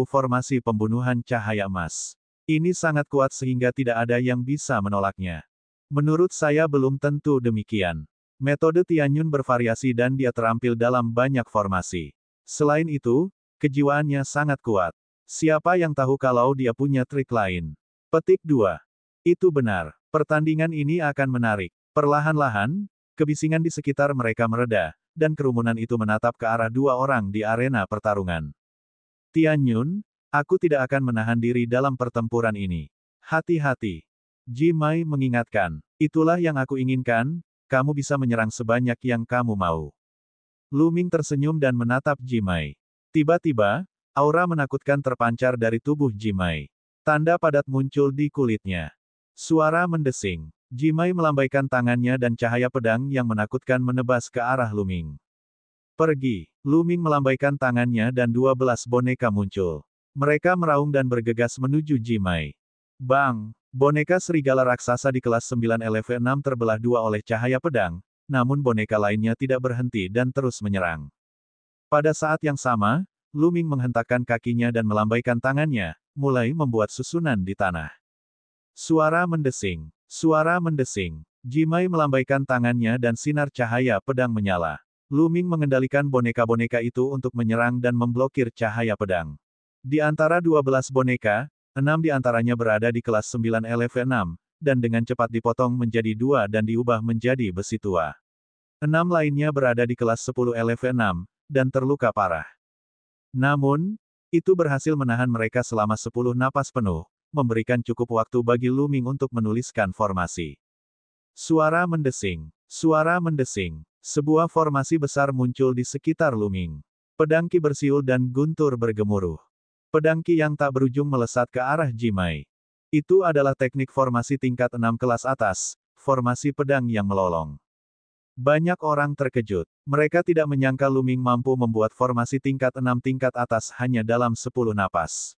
formasi pembunuhan cahaya emas. Ini sangat kuat sehingga tidak ada yang bisa menolaknya. Menurut saya belum tentu demikian. Metode Tianyun bervariasi dan dia terampil dalam banyak formasi. Selain itu, kejiwaannya sangat kuat. Siapa yang tahu kalau dia punya trik lain? Petik 2. Itu benar. Pertandingan ini akan menarik. Perlahan-lahan, kebisingan di sekitar mereka mereda, dan kerumunan itu menatap ke arah dua orang di arena pertarungan. Tianyun, aku tidak akan menahan diri dalam pertempuran ini. Hati-hati. Jimai mengingatkan. Itulah yang aku inginkan, kamu bisa menyerang sebanyak yang kamu mau. Lu Ming tersenyum dan menatap Jimai. Tiba-tiba, aura menakutkan terpancar dari tubuh Jimai. Tanda padat muncul di kulitnya. Suara mendesing. Jimai melambaikan tangannya dan cahaya pedang yang menakutkan menebas ke arah Lu Ming. Pergi. Lu Ming melambaikan tangannya dan 12 boneka muncul. Mereka meraung dan bergegas menuju Jimai. Bang! Boneka serigala raksasa di kelas 9 LV6 terbelah dua oleh cahaya pedang, namun boneka lainnya tidak berhenti dan terus menyerang. Pada saat yang sama, Lu Ming menghentakkan kakinya dan melambaikan tangannya, mulai membuat susunan di tanah. Suara mendesing. Suara mendesing. Jimai melambaikan tangannya dan sinar cahaya pedang menyala. Lu Ming mengendalikan boneka-boneka itu untuk menyerang dan memblokir cahaya pedang. Di antara 12 boneka, 6 di antaranya berada di kelas 9 LV6, dan dengan cepat dipotong menjadi 2 dan diubah menjadi besi tua. 6 lainnya berada di kelas 10 LV6, dan terluka parah. Namun, itu berhasil menahan mereka selama 10 napas penuh, memberikan cukup waktu bagi Luming untuk menuliskan formasi. Suara mendesing. Suara mendesing. Sebuah formasi besar muncul di sekitar Luming. Pedang Ki bersiul dan guntur bergemuruh. Pedang Ki yang tak berujung melesat ke arah Jimai. Itu adalah teknik formasi tingkat 6 kelas atas, formasi pedang yang melolong. Banyak orang terkejut. Mereka tidak menyangka Luming mampu membuat formasi tingkat 6 tingkat atas hanya dalam 10 napas.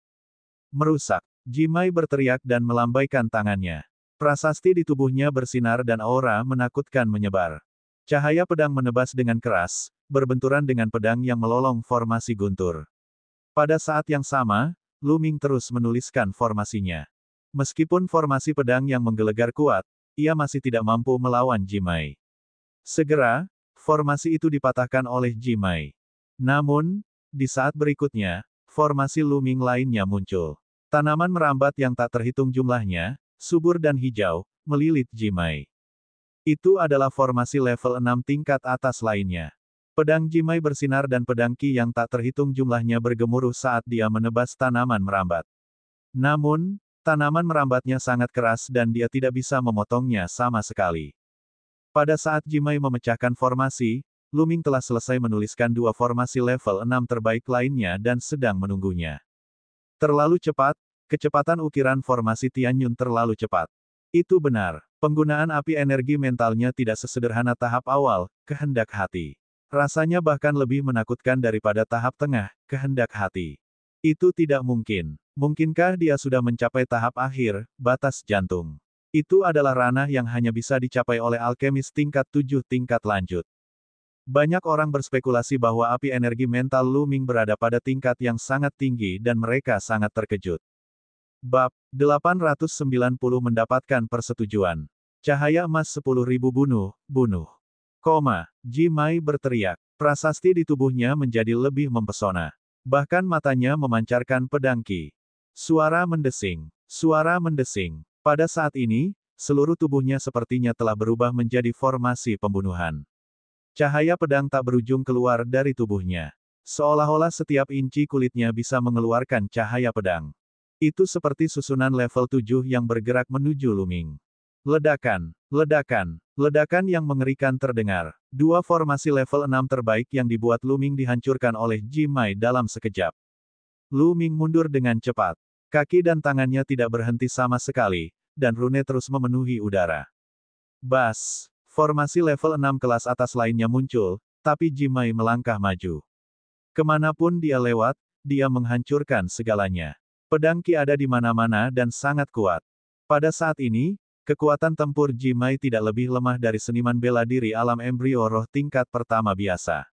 Merusak. Jimai berteriak dan melambaikan tangannya. Prasasti di tubuhnya bersinar dan aura menakutkan menyebar. Cahaya pedang menebas dengan keras, berbenturan dengan pedang yang melolong formasi guntur. Pada saat yang sama, Luming terus menuliskan formasinya. Meskipun formasi pedang yang menggelegar kuat, ia masih tidak mampu melawan Jimai. Segera, formasi itu dipatahkan oleh Jimai. Namun, di saat berikutnya, formasi Luming lainnya muncul. Tanaman merambat yang tak terhitung jumlahnya, subur dan hijau, melilit Jimai. Itu adalah formasi level 6 tingkat atas lainnya. Pedang Jimai bersinar dan pedang Ki yang tak terhitung jumlahnya bergemuruh saat dia menebas tanaman merambat. Namun, tanaman merambatnya sangat keras dan dia tidak bisa memotongnya sama sekali. Pada saat Jimai memecahkan formasi, Luming telah selesai menuliskan 2 formasi level 6 terbaik lainnya dan sedang menunggunya. Terlalu cepat, kecepatan ukiran formasi Tianyun terlalu cepat. Itu benar, penggunaan api energi mentalnya tidak sesederhana tahap awal, kehendak hati. Rasanya bahkan lebih menakutkan daripada tahap tengah, kehendak hati. Itu tidak mungkin. Mungkinkah dia sudah mencapai tahap akhir, batas jantung? Itu adalah ranah yang hanya bisa dicapai oleh alkemis tingkat 7 tingkat lanjut. Banyak orang berspekulasi bahwa api energi mental Luming berada pada tingkat yang sangat tinggi dan mereka sangat terkejut. Bab 890 mendapatkan persetujuan. Cahaya emas 10.000 bunuh. Jimai berteriak. Prasasti di tubuhnya menjadi lebih mempesona. Bahkan matanya memancarkan pedang Ki. Suara mendesing. Suara mendesing. Pada saat ini, seluruh tubuhnya sepertinya telah berubah menjadi formasi pembunuhan. Cahaya pedang tak berujung keluar dari tubuhnya. Seolah-olah setiap inci kulitnya bisa mengeluarkan cahaya pedang. Itu seperti susunan level 7 yang bergerak menuju Luming. Ledakan, ledakan, ledakan yang mengerikan terdengar. 2 formasi level 6 terbaik yang dibuat Luming dihancurkan oleh Jimai dalam sekejap. Luming mundur dengan cepat. Kaki dan tangannya tidak berhenti sama sekali, dan rune terus memenuhi udara. Bas! Formasi level 6 kelas atas lainnya muncul, tapi Jimai melangkah maju. Kemanapun dia lewat, dia menghancurkan segalanya. Pedang Ki ada di mana-mana dan sangat kuat. Pada saat ini, kekuatan tempur Jimai tidak lebih lemah dari seniman bela diri alam embrio roh tingkat pertama biasa.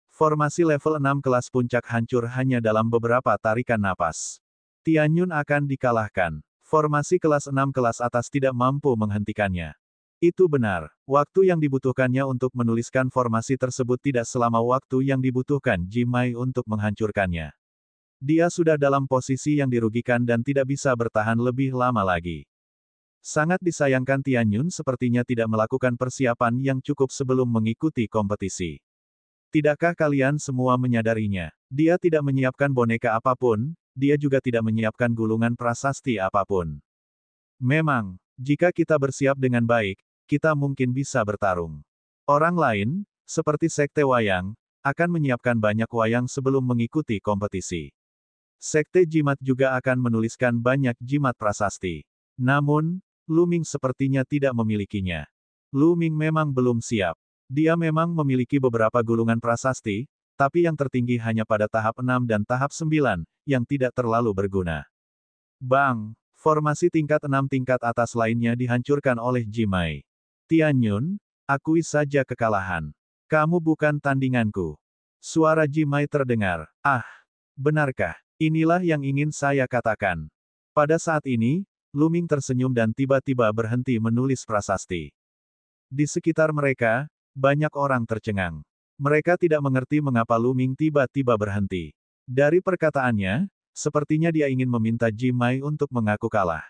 Formasi level 6 kelas puncak hancur hanya dalam beberapa tarikan napas. Tianyun akan dikalahkan. Formasi kelas 6 kelas atas tidak mampu menghentikannya. Itu benar, waktu yang dibutuhkannya untuk menuliskan formasi tersebut tidak selama waktu yang dibutuhkan Jimai untuk menghancurkannya. Dia sudah dalam posisi yang dirugikan dan tidak bisa bertahan lebih lama lagi. Sangat disayangkan Tianyun sepertinya tidak melakukan persiapan yang cukup sebelum mengikuti kompetisi. Tidakkah kalian semua menyadarinya? Dia tidak menyiapkan boneka apapun, dia juga tidak menyiapkan gulungan prasasti apapun. Memang, jika kita bersiap dengan baik, kita mungkin bisa bertarung. Orang lain, seperti Sekte Wayang, akan menyiapkan banyak wayang sebelum mengikuti kompetisi. Sekte Jimat juga akan menuliskan banyak jimat prasasti. Namun, Luming sepertinya tidak memilikinya. Luming memang belum siap. Dia memang memiliki beberapa gulungan prasasti, tapi yang tertinggi hanya pada tahap 6 dan tahap 9, yang tidak terlalu berguna. Bang! Formasi tingkat 6 tingkat atas lainnya dihancurkan oleh Jimai. Tianyun, akui saja kekalahan. Kamu bukan tandinganku. Suara Jimai terdengar. Ah! Benarkah? Inilah yang ingin saya katakan. Pada saat ini, Luming tersenyum dan tiba-tiba berhenti menulis prasasti. Di sekitar mereka, banyak orang tercengang. Mereka tidak mengerti mengapa Luming tiba-tiba berhenti. Dari perkataannya, Sepertinya dia ingin meminta Jimai untuk mengaku kalah.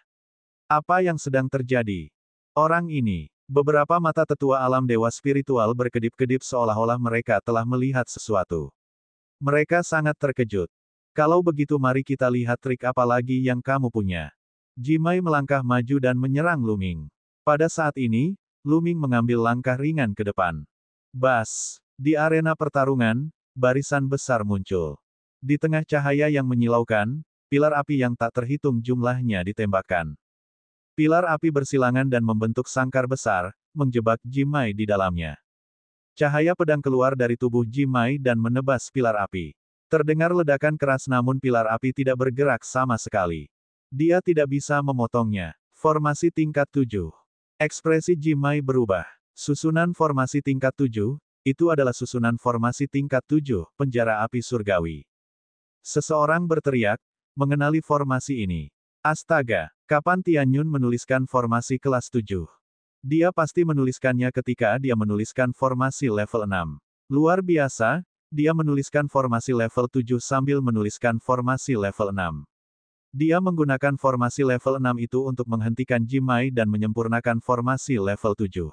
Apa yang sedang terjadi? Orang ini, beberapa mata tetua alam dewa spiritual berkedip-kedip seolah-olah mereka telah melihat sesuatu. Mereka sangat terkejut. Kalau begitu mari kita lihat trik apa lagi yang kamu punya. Jimai melangkah maju dan menyerang Luming. Pada saat ini, Luming mengambil langkah ringan ke depan. Bas! Di arena pertarungan, barisan besar muncul. Di tengah cahaya yang menyilaukan, pilar api yang tak terhitung jumlahnya ditembakkan. Pilar api bersilangan dan membentuk sangkar besar, menjebak Jimai di dalamnya. Cahaya pedang keluar dari tubuh Jimai dan menebas pilar api. Terdengar ledakan keras namun pilar api tidak bergerak sama sekali. Dia tidak bisa memotongnya. Formasi tingkat 7. Ekspresi Jimai berubah. Susunan formasi tingkat 7, itu adalah susunan formasi tingkat 7, penjara api surgawi. Seseorang berteriak, mengenali formasi ini. Astaga, kapan Tianyun menuliskan formasi kelas 7? Dia pasti menuliskannya ketika dia menuliskan formasi level 6. Luar biasa, dia menuliskan formasi level 7 sambil menuliskan formasi level 6. Dia menggunakan formasi level 6 itu untuk menghentikan Jimai dan menyempurnakan formasi level 7.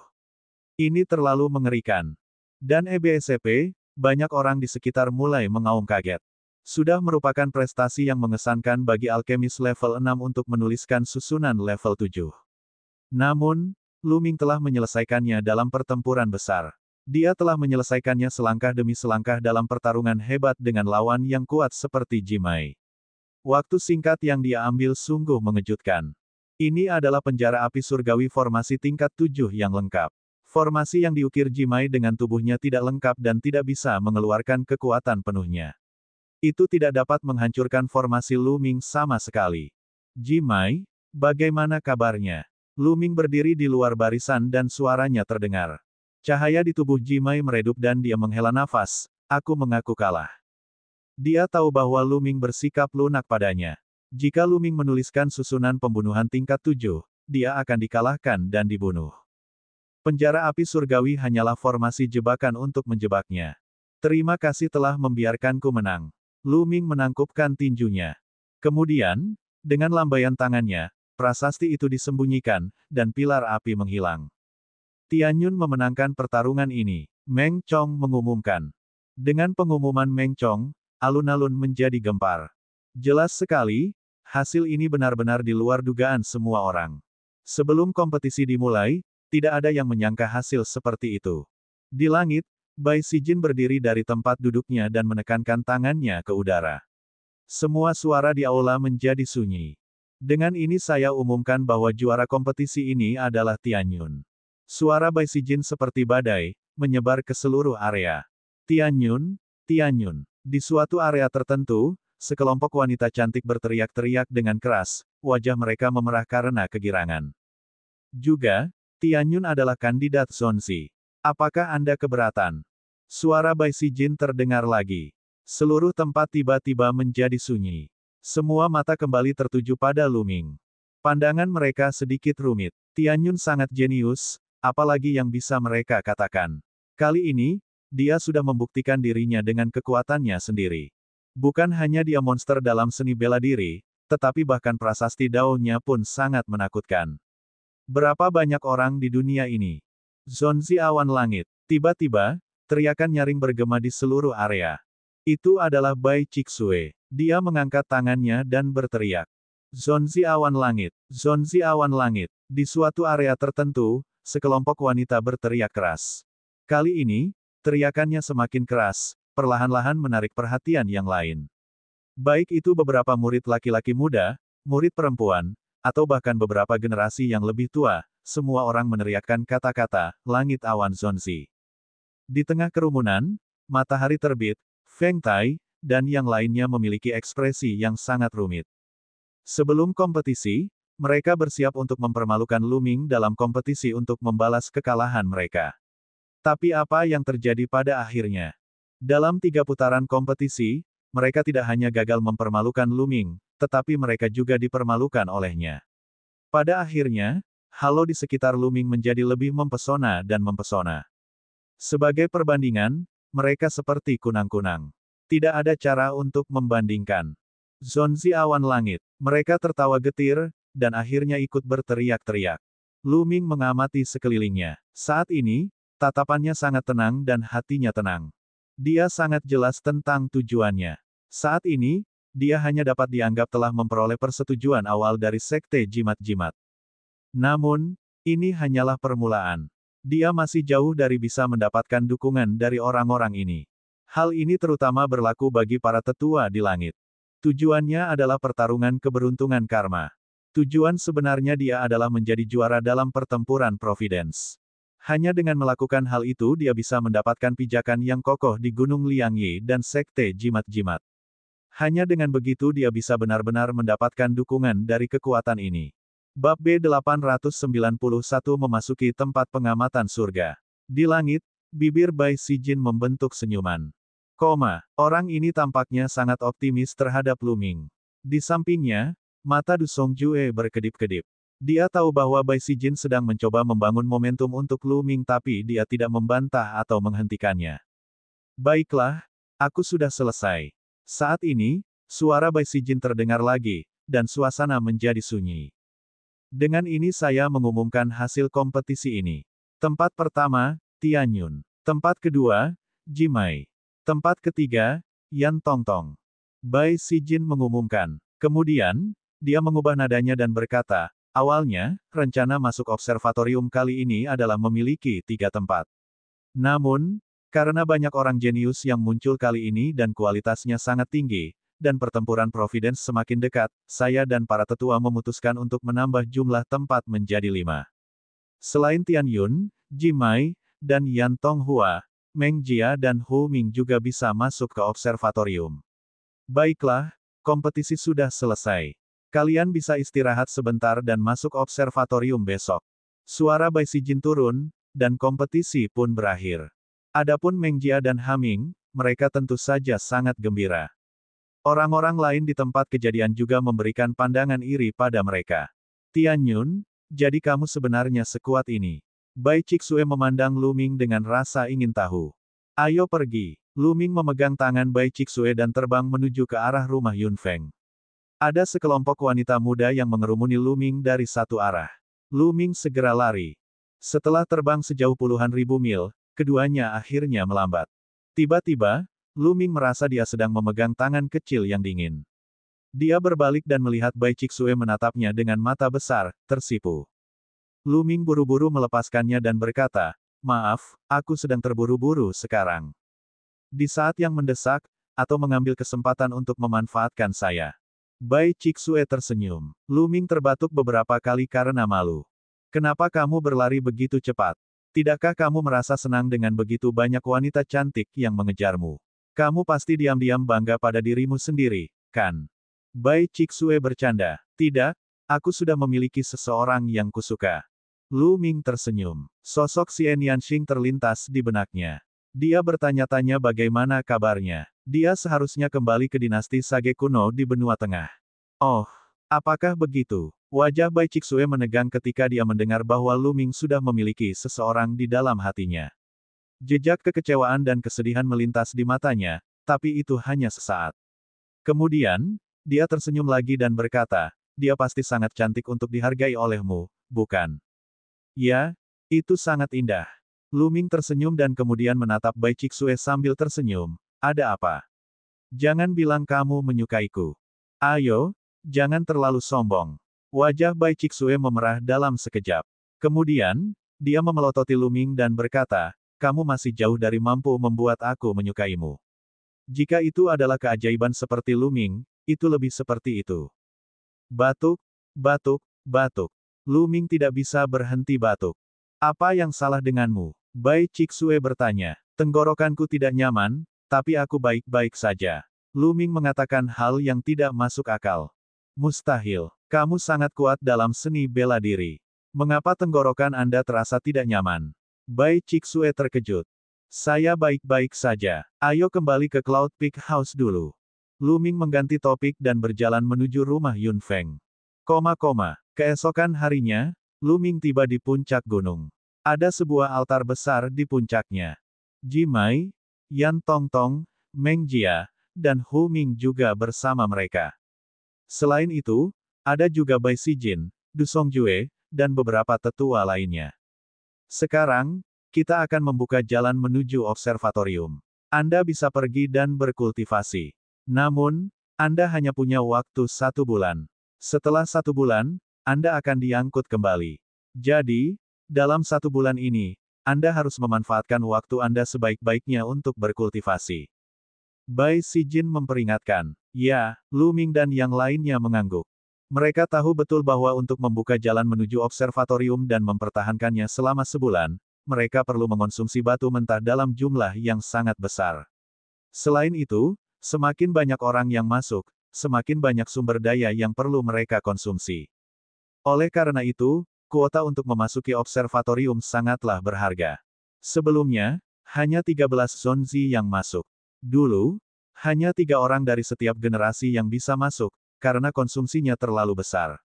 Ini terlalu mengerikan. Dan EBSCP, banyak orang di sekitar mulai mengaum kaget. Sudah merupakan prestasi yang mengesankan bagi alkemis level 6 untuk menuliskan susunan level 7. Namun, Luming telah menyelesaikannya dalam pertempuran besar. Dia telah menyelesaikannya selangkah demi selangkah dalam pertarungan hebat dengan lawan yang kuat seperti Jimai. Waktu singkat yang dia ambil sungguh mengejutkan. Ini adalah penjara api surgawi formasi tingkat 7 yang lengkap. Formasi yang diukir Jimai dengan tubuhnya tidak lengkap dan tidak bisa mengeluarkan kekuatan penuhnya. Itu tidak dapat menghancurkan formasi Luming sama sekali. Jimai, bagaimana kabarnya? Luming berdiri di luar barisan dan suaranya terdengar. Cahaya di tubuh Jimai meredup dan dia menghela nafas. Aku mengaku kalah. Dia tahu bahwa Luming bersikap lunak padanya. Jika Luming menuliskan susunan pembunuhan tingkat 7, dia akan dikalahkan dan dibunuh. Penjara api surgawi hanyalah formasi jebakan untuk menjebaknya. Terima kasih telah membiarkanku menang. Luming menangkupkan tinjunya. Kemudian, dengan lambaian tangannya, prasasti itu disembunyikan, dan pilar api menghilang. Tianyun memenangkan pertarungan ini, Meng Chong mengumumkan. Dengan pengumuman Meng Chong, alun-alun menjadi gempar. Jelas sekali, hasil ini benar-benar di luar dugaan semua orang. Sebelum kompetisi dimulai, tidak ada yang menyangka hasil seperti itu. Di langit, Bai Sijin berdiri dari tempat duduknya dan menekankan tangannya ke udara. Semua suara di aula menjadi sunyi. Dengan ini saya umumkan bahwa juara kompetisi ini adalah Tianyun. Suara Bai Sijin seperti badai, menyebar ke seluruh area. Tianyun, Tianyun. Di suatu area tertentu, sekelompok wanita cantik berteriak-teriak dengan keras, wajah mereka memerah karena kegirangan. Juga, Tianyun adalah kandidat Zonzi. Apakah Anda keberatan? Suara Bai Sijin terdengar lagi. Seluruh tempat tiba-tiba menjadi sunyi. Semua mata kembali tertuju pada Luming. Pandangan mereka sedikit rumit. Tianyun sangat jenius, apalagi yang bisa mereka katakan. Kali ini, dia sudah membuktikan dirinya dengan kekuatannya sendiri. Bukan hanya dia monster dalam seni bela diri, tetapi bahkan prasasti Dao-nya pun sangat menakutkan. Berapa banyak orang di dunia ini? Zonzi awan langit. Tiba-tiba, teriakan nyaring bergema di seluruh area. Itu adalah Bai Cixue. Dia mengangkat tangannya dan berteriak. Zonzi awan langit. Zonzi awan langit. Di suatu area tertentu, sekelompok wanita berteriak keras. Kali ini, teriakannya semakin keras, perlahan-lahan menarik perhatian yang lain. Baik itu beberapa murid laki-laki muda, murid perempuan, atau bahkan beberapa generasi yang lebih tua, semua orang meneriakkan kata-kata, langit awan Zonzi. Di tengah kerumunan, matahari terbit, Feng Tai, dan yang lainnya memiliki ekspresi yang sangat rumit. Sebelum kompetisi, mereka bersiap untuk mempermalukan Luming dalam kompetisi untuk membalas kekalahan mereka. Tapi apa yang terjadi pada akhirnya? Dalam 3 putaran kompetisi, mereka tidak hanya gagal mempermalukan Luming, tetapi mereka juga dipermalukan olehnya. Pada akhirnya, halo di sekitar Luming menjadi lebih mempesona dan mempesona. Sebagai perbandingan, mereka seperti kunang-kunang. Tidak ada cara untuk membandingkan. Zonzi awan langit. Mereka tertawa getir, dan akhirnya ikut berteriak-teriak. Lu Ming mengamati sekelilingnya. Saat ini, tatapannya sangat tenang dan hatinya tenang. Dia sangat jelas tentang tujuannya. Saat ini, dia hanya dapat dianggap telah memperoleh persetujuan awal dari Sekte Jimat-Jimat. Namun, ini hanyalah permulaan. Dia masih jauh dari bisa mendapatkan dukungan dari orang-orang ini. Hal ini terutama berlaku bagi para tetua di langit. Tujuannya adalah pertarungan keberuntungan karma. Tujuan sebenarnya dia adalah menjadi juara dalam pertempuran Providence. Hanya dengan melakukan hal itu dia bisa mendapatkan pijakan yang kokoh di Gunung Liangyi dan Sekte Jimat-Jimat. Hanya dengan begitu dia bisa benar-benar mendapatkan dukungan dari kekuatan ini. Bab B891 memasuki tempat pengamatan surga. Di langit, bibir Bai Sijin membentuk senyuman. Orang ini tampaknya sangat optimis terhadap Lu Ming. Di sampingnya, mata Du Songjue berkedip-kedip. Dia tahu bahwa Bai Sijin sedang mencoba membangun momentum untuk Lu Ming tapi dia tidak membantah atau menghentikannya. Baiklah, aku sudah selesai. Saat ini, suara Bai Sijin terdengar lagi, dan suasana menjadi sunyi. Dengan ini saya mengumumkan hasil kompetisi ini. Tempat pertama, Tianyun. Tempat kedua, Jimai. Tempat ketiga, Yan Tongtong. Bai Sijin mengumumkan. Kemudian, dia mengubah nadanya dan berkata, awalnya, rencana masuk observatorium kali ini adalah memiliki 3 tempat. Namun, karena banyak orang jenius yang muncul kali ini dan kualitasnya sangat tinggi, dan pertempuran Providence semakin dekat, saya dan para tetua memutuskan untuk menambah jumlah tempat menjadi 5. Selain Tianyun, Jimai, dan Yan Tonghua, Meng Jia dan Hu Ming juga bisa masuk ke observatorium. Baiklah, kompetisi sudah selesai. Kalian bisa istirahat sebentar dan masuk observatorium besok. Suara Bai Sijin turun, dan kompetisi pun berakhir. Adapun Meng Jia dan Haming, mereka tentu saja sangat gembira. Orang-orang lain di tempat kejadian juga memberikan pandangan iri pada mereka. Tianyun, jadi kamu sebenarnya sekuat ini. Bai Cixue memandang Lu Ming dengan rasa ingin tahu. Ayo pergi. Lu Ming memegang tangan Bai Cixue dan terbang menuju ke arah rumah Yun Feng. Ada sekelompok wanita muda yang mengerumuni Lu Ming dari satu arah. Lu Ming segera lari. Setelah terbang sejauh puluhan ribu mil, keduanya akhirnya melambat. Tiba-tiba, Lu Ming merasa dia sedang memegang tangan kecil yang dingin. Dia berbalik dan melihat Bai Cixue menatapnya dengan mata besar, tersipu. Lu Ming buru-buru melepaskannya dan berkata, maaf, aku sedang terburu-buru sekarang. Di saat yang mendesak, atau mengambil kesempatan untuk memanfaatkan saya. Bai Cixue tersenyum. Lu Ming terbatuk beberapa kali karena malu. Kenapa kamu berlari begitu cepat? Tidakkah kamu merasa senang dengan begitu banyak wanita cantik yang mengejarmu? Kamu pasti diam-diam bangga pada dirimu sendiri, kan? Bai Cixue bercanda. Tidak, aku sudah memiliki seseorang yang kusuka. Lu Ming tersenyum. Sosok Xian Yanxing terlintas di benaknya. Dia bertanya-tanya bagaimana kabarnya. Dia seharusnya kembali ke dinasti Sage kuno di benua tengah. Oh, apakah begitu? Wajah Bai Cixue menegang ketika dia mendengar bahwa Lu Ming sudah memiliki seseorang di dalam hatinya. Jejak kekecewaan dan kesedihan melintas di matanya, tapi itu hanya sesaat. Kemudian, dia tersenyum lagi dan berkata, dia pasti sangat cantik untuk dihargai olehmu, bukan? Ya, itu sangat indah. Lu Ming tersenyum dan kemudian menatap Bai Cixue sambil tersenyum. Ada apa? Jangan bilang kamu menyukaiku. Ayo, jangan terlalu sombong. Wajah Bai Cixue memerah dalam sekejap. Kemudian, dia memelototi Lu Ming dan berkata, kamu masih jauh dari mampu membuat aku menyukaimu. Jika itu adalah keajaiban seperti Lu Ming, itu lebih seperti itu. Batuk, batuk, batuk. Lu Ming tidak bisa berhenti batuk. Apa yang salah denganmu? Bai Cixue bertanya. Tenggorokanku tidak nyaman, tapi aku baik-baik saja. Lu Ming mengatakan hal yang tidak masuk akal. Mustahil. Kamu sangat kuat dalam seni bela diri. Mengapa tenggorokan Anda terasa tidak nyaman? Bai Cixue terkejut. Saya baik-baik saja. Ayo kembali ke Cloud Peak House dulu. Lu Ming mengganti topik dan berjalan menuju rumah Yun Feng. Keesokan harinya, Lu Ming tiba di puncak gunung. Ada sebuah altar besar di puncaknya. Jimai, Yan Tongtong, Meng Jia, dan Hu Ming juga bersama mereka. Selain itu, ada juga Bai Sijin, Du Songjue, dan beberapa tetua lainnya. Sekarang, kita akan membuka jalan menuju observatorium. Anda bisa pergi dan berkultivasi. Namun, Anda hanya punya waktu 1 bulan. Setelah 1 bulan, Anda akan diangkut kembali. Jadi, dalam 1 bulan ini, Anda harus memanfaatkan waktu Anda sebaik-baiknya untuk berkultivasi. Bai Sijin memperingatkan. Ya, Lu Ming dan yang lainnya mengangguk. Mereka tahu betul bahwa untuk membuka jalan menuju observatorium dan mempertahankannya selama sebulan, mereka perlu mengonsumsi batu mentah dalam jumlah yang sangat besar. Selain itu, semakin banyak orang yang masuk, semakin banyak sumber daya yang perlu mereka konsumsi. Oleh karena itu, kuota untuk memasuki observatorium sangatlah berharga. Sebelumnya, hanya 13 zonzi yang masuk. Dulu, hanya 3 orang dari setiap generasi yang bisa masuk, karena konsumsinya terlalu besar.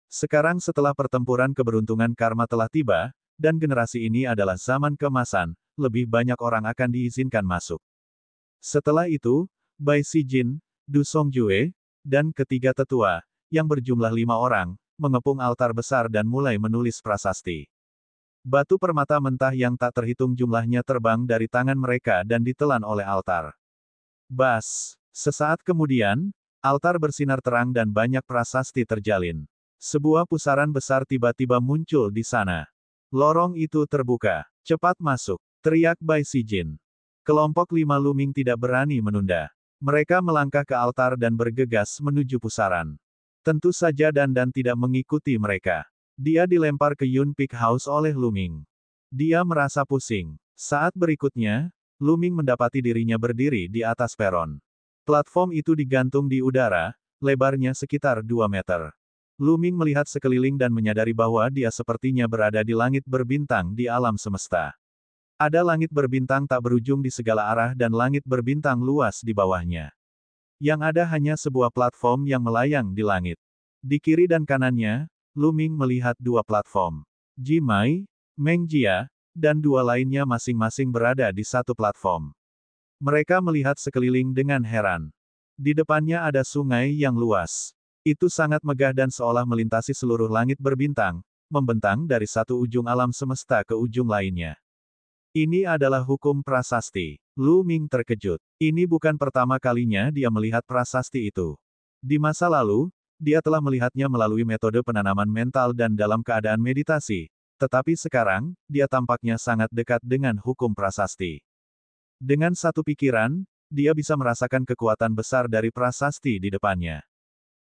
Sekarang setelah pertempuran keberuntungan karma telah tiba, dan generasi ini adalah zaman keemasan, lebih banyak orang akan diizinkan masuk. Setelah itu, Bai Sijin, Du Songjue, dan ketiga tetua, yang berjumlah 5 orang, mengepung altar besar dan mulai menulis prasasti. Batu permata mentah yang tak terhitung jumlahnya terbang dari tangan mereka dan ditelan oleh altar. Bas! Sesaat kemudian, altar bersinar terang dan banyak prasasti terjalin. Sebuah pusaran besar tiba-tiba muncul di sana. Lorong itu terbuka. Cepat masuk, teriak Bai Sijin. Kelompok 5 Lu Ming tidak berani menunda. Mereka melangkah ke altar dan bergegas menuju pusaran. Tentu saja Dan tidak mengikuti mereka. Dia dilempar ke Yun Peak House oleh Lu Ming. Dia merasa pusing. Saat berikutnya, Lu Ming mendapati dirinya berdiri di atas peron. Platform itu digantung di udara, lebarnya sekitar 2 meter. Lu Ming melihat sekeliling dan menyadari bahwa dia sepertinya berada di langit berbintang di alam semesta. Ada langit berbintang tak berujung di segala arah dan langit berbintang luas di bawahnya. Yang ada hanya sebuah platform yang melayang di langit. Di kiri dan kanannya, Lu Ming melihat 2 platform. Ji Mai, Meng Jia, dan 2 lainnya masing-masing berada di 1 platform. Mereka melihat sekeliling dengan heran. Di depannya ada sungai yang luas. Itu sangat megah dan seolah melintasi seluruh langit berbintang, membentang dari satu ujung alam semesta ke ujung lainnya. Ini adalah hukum prasasti. Lu Ming terkejut. Ini bukan pertama kalinya dia melihat prasasti itu. Di masa lalu, dia telah melihatnya melalui metode penanaman mental dan dalam keadaan meditasi, tetapi sekarang, dia tampaknya sangat dekat dengan hukum prasasti. Dengan satu pikiran, dia bisa merasakan kekuatan besar dari prasasti di depannya.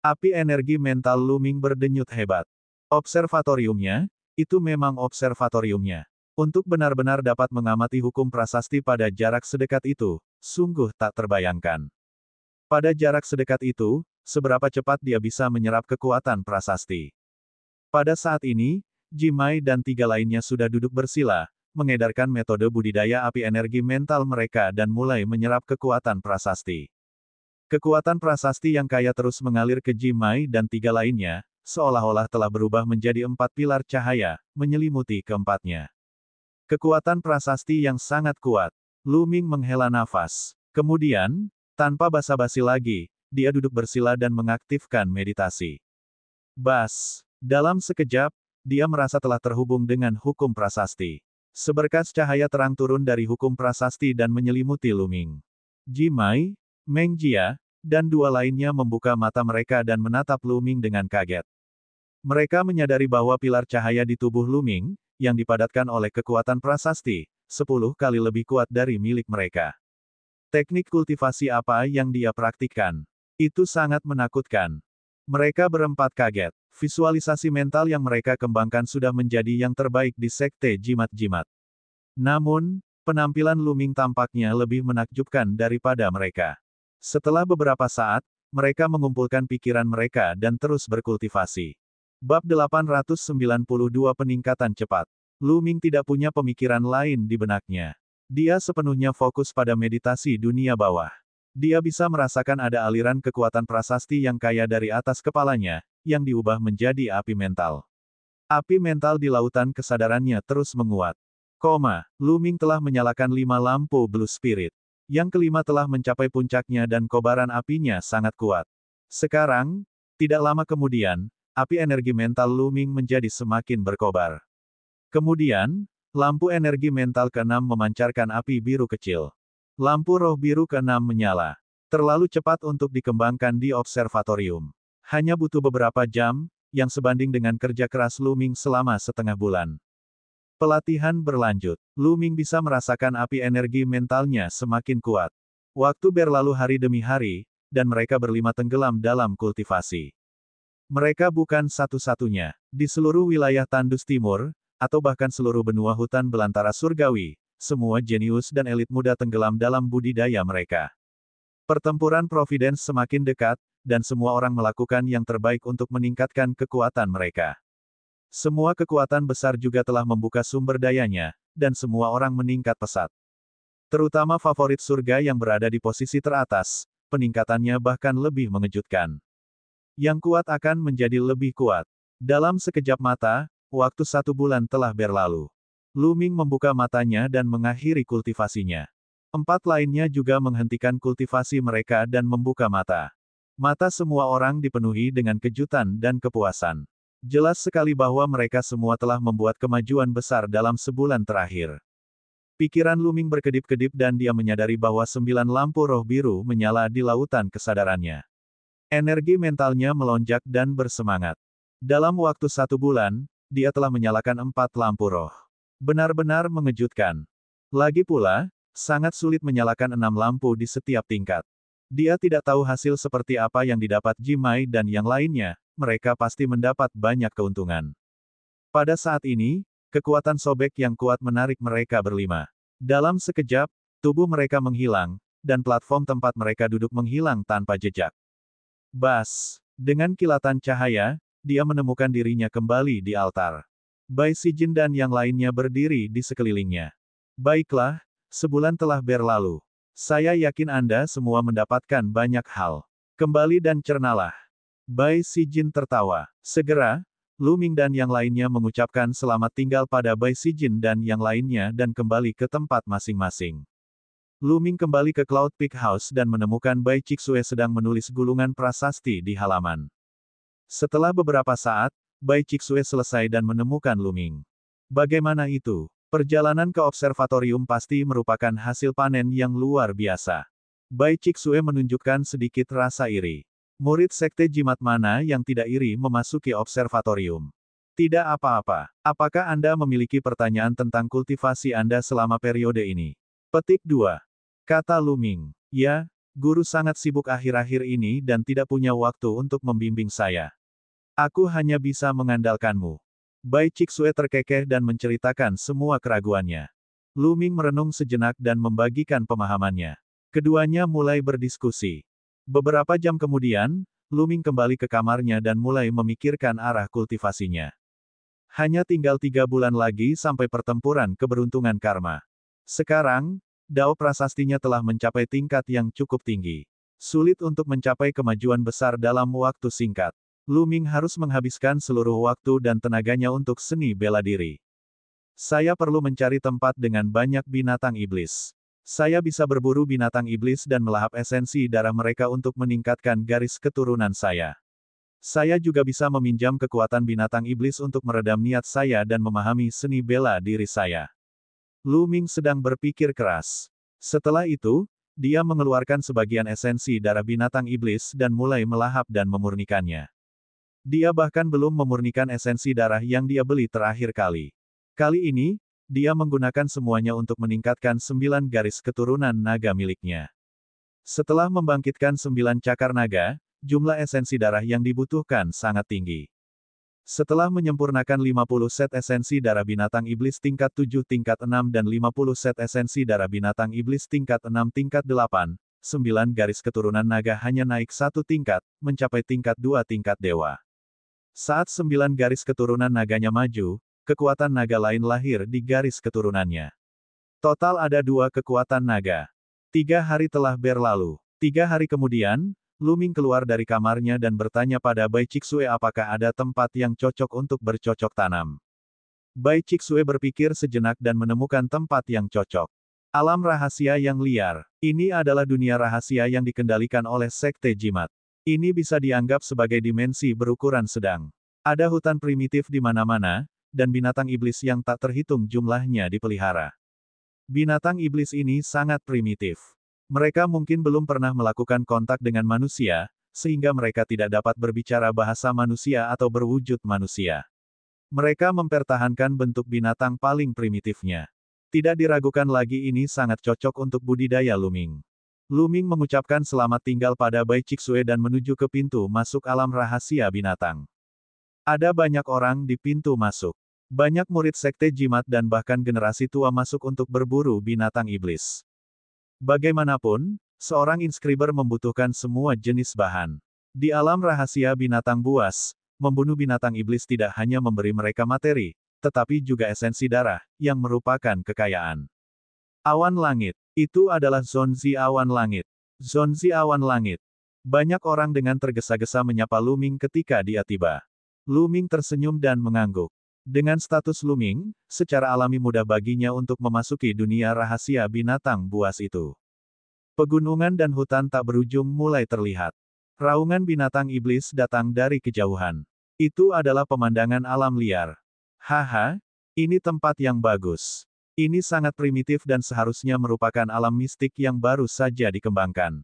Api energi mental Lu Ming berdenyut hebat. Observatoriumnya, itu memang observatoriumnya. Untuk benar-benar dapat mengamati hukum prasasti pada jarak sedekat itu, sungguh tak terbayangkan. Pada jarak sedekat itu, seberapa cepat dia bisa menyerap kekuatan prasasti. Pada saat ini, Ji Mai dan 3 lainnya sudah duduk bersila, mengedarkan metode budidaya api energi mental mereka dan mulai menyerap kekuatan prasasti. Kekuatan prasasti yang kaya terus mengalir ke Ji Mai dan 3 lainnya, seolah-olah telah berubah menjadi 4 pilar cahaya, menyelimuti keempatnya. Kekuatan prasasti yang sangat kuat. Lu Ming menghela nafas. Kemudian, tanpa basa-basi lagi, dia duduk bersila dan mengaktifkan meditasi. Bas! Dalam sekejap, dia merasa telah terhubung dengan hukum prasasti. Seberkas cahaya terang turun dari hukum prasasti dan menyelimuti Lu Ming. Ji Mai, Meng Jia, dan 2 lainnya membuka mata mereka dan menatap Lu Ming dengan kaget. Mereka menyadari bahwa pilar cahaya di tubuh Lu Ming, yang dipadatkan oleh kekuatan prasasti, 10 kali lebih kuat dari milik mereka. Teknik kultivasi apa yang dia praktikkan? Itu sangat menakutkan. Mereka berempat kaget. Visualisasi mental yang mereka kembangkan sudah menjadi yang terbaik di sekte jimat-jimat. Namun, penampilan Lu Ming tampaknya lebih menakjubkan daripada mereka. Setelah beberapa saat, mereka mengumpulkan pikiran mereka dan terus berkultivasi. Bab 892 Peningkatan Cepat. Lu Ming tidak punya pemikiran lain di benaknya. Dia sepenuhnya fokus pada meditasi dunia bawah. Dia bisa merasakan ada aliran kekuatan prasasti yang kaya dari atas kepalanya, yang diubah menjadi api mental. Api mental di lautan kesadarannya terus menguat. Lu Ming telah menyalakan 5 lampu Blue Spirit. Yang kelima telah mencapai puncaknya dan kobaran apinya sangat kuat. Sekarang, Tidak lama kemudian, api energi mental Luming menjadi semakin berkobar. Kemudian, lampu energi mental ke-6 memancarkan api biru kecil. Lampu roh biru ke-6 menyala. Terlalu cepat untuk dikembangkan di observatorium. Hanya butuh beberapa jam, yang sebanding dengan kerja keras Luming selama setengah bulan. Pelatihan berlanjut. Luming bisa merasakan api energi mentalnya semakin kuat. Waktu berlalu hari demi hari, dan mereka berlima tenggelam dalam kultivasi. Mereka bukan satu-satunya. Di seluruh wilayah Tandus Timur, atau bahkan seluruh benua hutan belantara surgawi, semua jenius dan elit muda tenggelam dalam budidaya mereka. Pertempuran Providence semakin dekat, dan semua orang melakukan yang terbaik untuk meningkatkan kekuatan mereka. Semua kekuatan besar juga telah membuka sumber dayanya, dan semua orang meningkat pesat. Terutama favorit surga yang berada di posisi teratas, peningkatannya bahkan lebih mengejutkan. Yang kuat akan menjadi lebih kuat. Dalam sekejap mata, waktu 1 bulan telah berlalu. Luming membuka matanya dan mengakhiri kultivasinya. 4 lainnya juga menghentikan kultivasi mereka dan membuka mata. Mata semua orang dipenuhi dengan kejutan dan kepuasan. Jelas sekali bahwa mereka semua telah membuat kemajuan besar dalam sebulan terakhir. Pikiran Luming berkedip-kedip dan dia menyadari bahwa 9 lampu roh biru menyala di lautan kesadarannya. Energi mentalnya melonjak dan bersemangat. Dalam waktu 1 bulan, dia telah menyalakan 4 lampu roh. Benar-benar mengejutkan. Lagi pula, sangat sulit menyalakan 6 lampu di setiap tingkat. Dia tidak tahu hasil seperti apa yang didapat Jimai dan yang lainnya, mereka pasti mendapat banyak keuntungan. Pada saat ini, kekuatan sobek yang kuat menarik mereka berlima. Dalam sekejap, tubuh mereka menghilang, dan platform tempat mereka duduk menghilang tanpa jejak. Bas! Dengan kilatan cahaya, dia menemukan dirinya kembali di altar. Bai Sijin dan yang lainnya berdiri di sekelilingnya. Baiklah, sebulan telah berlalu. Saya yakin Anda semua mendapatkan banyak hal. Kembali dan cernalah. Bai Sijin tertawa. Segera, Luming dan yang lainnya mengucapkan selamat tinggal pada Bai Sijin dan yang lainnya dan kembali ke tempat masing-masing. Luming kembali ke Cloud Peak House dan menemukan Bai Chiksue sedang menulis gulungan prasasti di halaman. Setelah beberapa saat, Bai Chiksue selesai dan menemukan Luming. Bagaimana itu? Perjalanan ke observatorium pasti merupakan hasil panen yang luar biasa. Bai Chiksue menunjukkan sedikit rasa iri. Murid sekte jimat mana yang tidak iri memasuki observatorium? Tidak apa-apa. Apakah Anda memiliki pertanyaan tentang kultivasi Anda selama periode ini? Petik 2. Kata Luming. Ya, guru sangat sibuk akhir-akhir ini dan tidak punya waktu untuk membimbing saya. Aku hanya bisa mengandalkanmu. Bai Chiksue terkekeh dan menceritakan semua keraguannya. Luming merenung sejenak dan membagikan pemahamannya. Keduanya mulai berdiskusi. Beberapa jam kemudian, Luming kembali ke kamarnya dan mulai memikirkan arah kultivasinya. Hanya tinggal 3 bulan lagi sampai pertempuran keberuntungan karma. Sekarang, dao prasastinya telah mencapai tingkat yang cukup tinggi. Sulit untuk mencapai kemajuan besar dalam waktu singkat. Luming harus menghabiskan seluruh waktu dan tenaganya untuk seni bela diri. Saya perlu mencari tempat dengan banyak binatang iblis. Saya bisa berburu binatang iblis dan melahap esensi darah mereka untuk meningkatkan garis keturunan saya. Saya juga bisa meminjam kekuatan binatang iblis untuk meredam niat saya dan memahami seni bela diri saya. Luming sedang berpikir keras. Setelah itu, dia mengeluarkan sebagian esensi darah binatang iblis dan mulai melahap dan memurnikannya. Dia bahkan belum memurnikan esensi darah yang dia beli terakhir kali. Kali ini, dia menggunakan semuanya untuk meningkatkan 9 garis keturunan naga miliknya. Setelah membangkitkan 9 cakar naga, jumlah esensi darah yang dibutuhkan sangat tinggi. Setelah menyempurnakan 50 set esensi darah binatang iblis tingkat 7 tingkat 6 dan 50 set esensi darah binatang iblis tingkat 6 tingkat 8, 9 garis keturunan naga hanya naik 1 tingkat, mencapai tingkat 2 tingkat dewa. Saat 9 garis keturunan naganya maju, kekuatan naga lain lahir di garis keturunannya. Total ada 2 kekuatan naga. 3 hari telah berlalu. 3 hari kemudian, Luming keluar dari kamarnya dan bertanya pada Bai Chiksue apakah ada tempat yang cocok untuk bercocok tanam. Bai Chiksue berpikir sejenak dan menemukan tempat yang cocok. Alam rahasia yang liar. Ini adalah dunia rahasia yang dikendalikan oleh sekte jimat. Ini bisa dianggap sebagai dimensi berukuran sedang. Ada hutan primitif di mana-mana, dan binatang iblis yang tak terhitung jumlahnya dipelihara. Binatang iblis ini sangat primitif. Mereka mungkin belum pernah melakukan kontak dengan manusia, sehingga mereka tidak dapat berbicara bahasa manusia atau berwujud manusia. Mereka mempertahankan bentuk binatang paling primitifnya. Tidak diragukan lagi ini sangat cocok untuk budidaya Luming. Luming mengucapkan selamat tinggal pada Bai Chixue dan menuju ke pintu masuk alam rahasia binatang. Ada banyak orang di pintu masuk. Banyak murid sekte jimat dan bahkan generasi tua masuk untuk berburu binatang iblis. Bagaimanapun, seorang inscriber membutuhkan semua jenis bahan. Di alam rahasia binatang buas, membunuh binatang iblis tidak hanya memberi mereka materi, tetapi juga esensi darah, yang merupakan kekayaan. Awan langit. Itu adalah Zonzi awan langit. Zonzi awan langit. Banyak orang dengan tergesa-gesa menyapa Luming ketika dia tiba. Luming tersenyum dan mengangguk. Dengan status Luming, secara alami mudah baginya untuk memasuki dunia rahasia binatang buas itu. Pegunungan dan hutan tak berujung mulai terlihat. Raungan binatang iblis datang dari kejauhan. Itu adalah pemandangan alam liar. Haha, ini tempat yang bagus. Ini sangat primitif dan seharusnya merupakan alam mistik yang baru saja dikembangkan.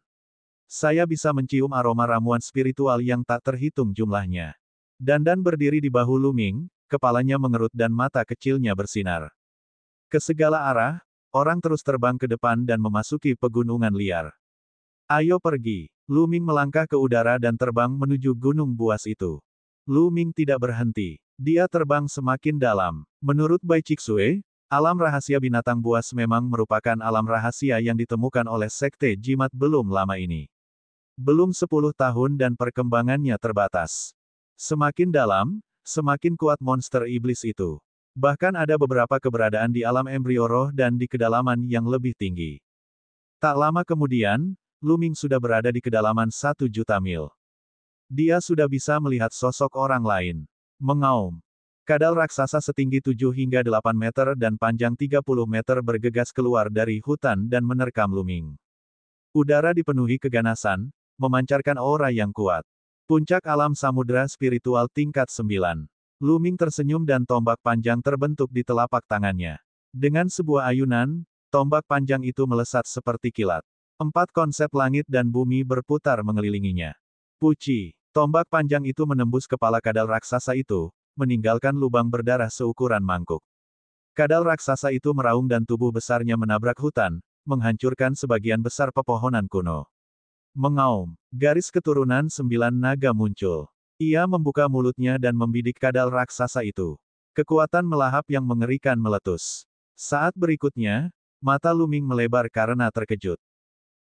Saya bisa mencium aroma ramuan spiritual yang tak terhitung jumlahnya. Dandan berdiri di bahu Luming, kepalanya mengerut dan mata kecilnya bersinar. Ke segala arah, orang terus terbang ke depan dan memasuki pegunungan liar. Ayo pergi. Luming melangkah ke udara dan terbang menuju gunung buas itu. Luming tidak berhenti. Dia terbang semakin dalam. Menurut Bai Chixue, alam rahasia binatang buas memang merupakan alam rahasia yang ditemukan oleh sekte jimat belum lama ini. Belum 10 tahun dan perkembangannya terbatas. Semakin dalam, semakin kuat monster iblis itu. Bahkan ada beberapa keberadaan di alam embrio roh dan di kedalaman yang lebih tinggi. Tak lama kemudian, Luming sudah berada di kedalaman 1 juta mil. Dia sudah bisa melihat sosok orang lain. Mengaum. Kadal raksasa setinggi 7 hingga 8 meter dan panjang 30 meter bergegas keluar dari hutan dan menerkam Luming. Udara dipenuhi keganasan, memancarkan aura yang kuat. Puncak alam samudera spiritual tingkat 9. Luming tersenyum dan tombak panjang terbentuk di telapak tangannya. Dengan sebuah ayunan, tombak panjang itu melesat seperti kilat. 4 konsep langit dan bumi berputar mengelilinginya. Puci, tombak panjang itu menembus kepala kadal raksasa itu, meninggalkan lubang berdarah seukuran mangkuk. Kadal raksasa itu meraung dan tubuh besarnya menabrak hutan, menghancurkan sebagian besar pepohonan kuno. Mengaum, garis keturunan 9 naga muncul. Ia membuka mulutnya dan membidik kadal raksasa itu. Kekuatan melahap yang mengerikan meletus. Saat berikutnya, mata Luming melebar karena terkejut.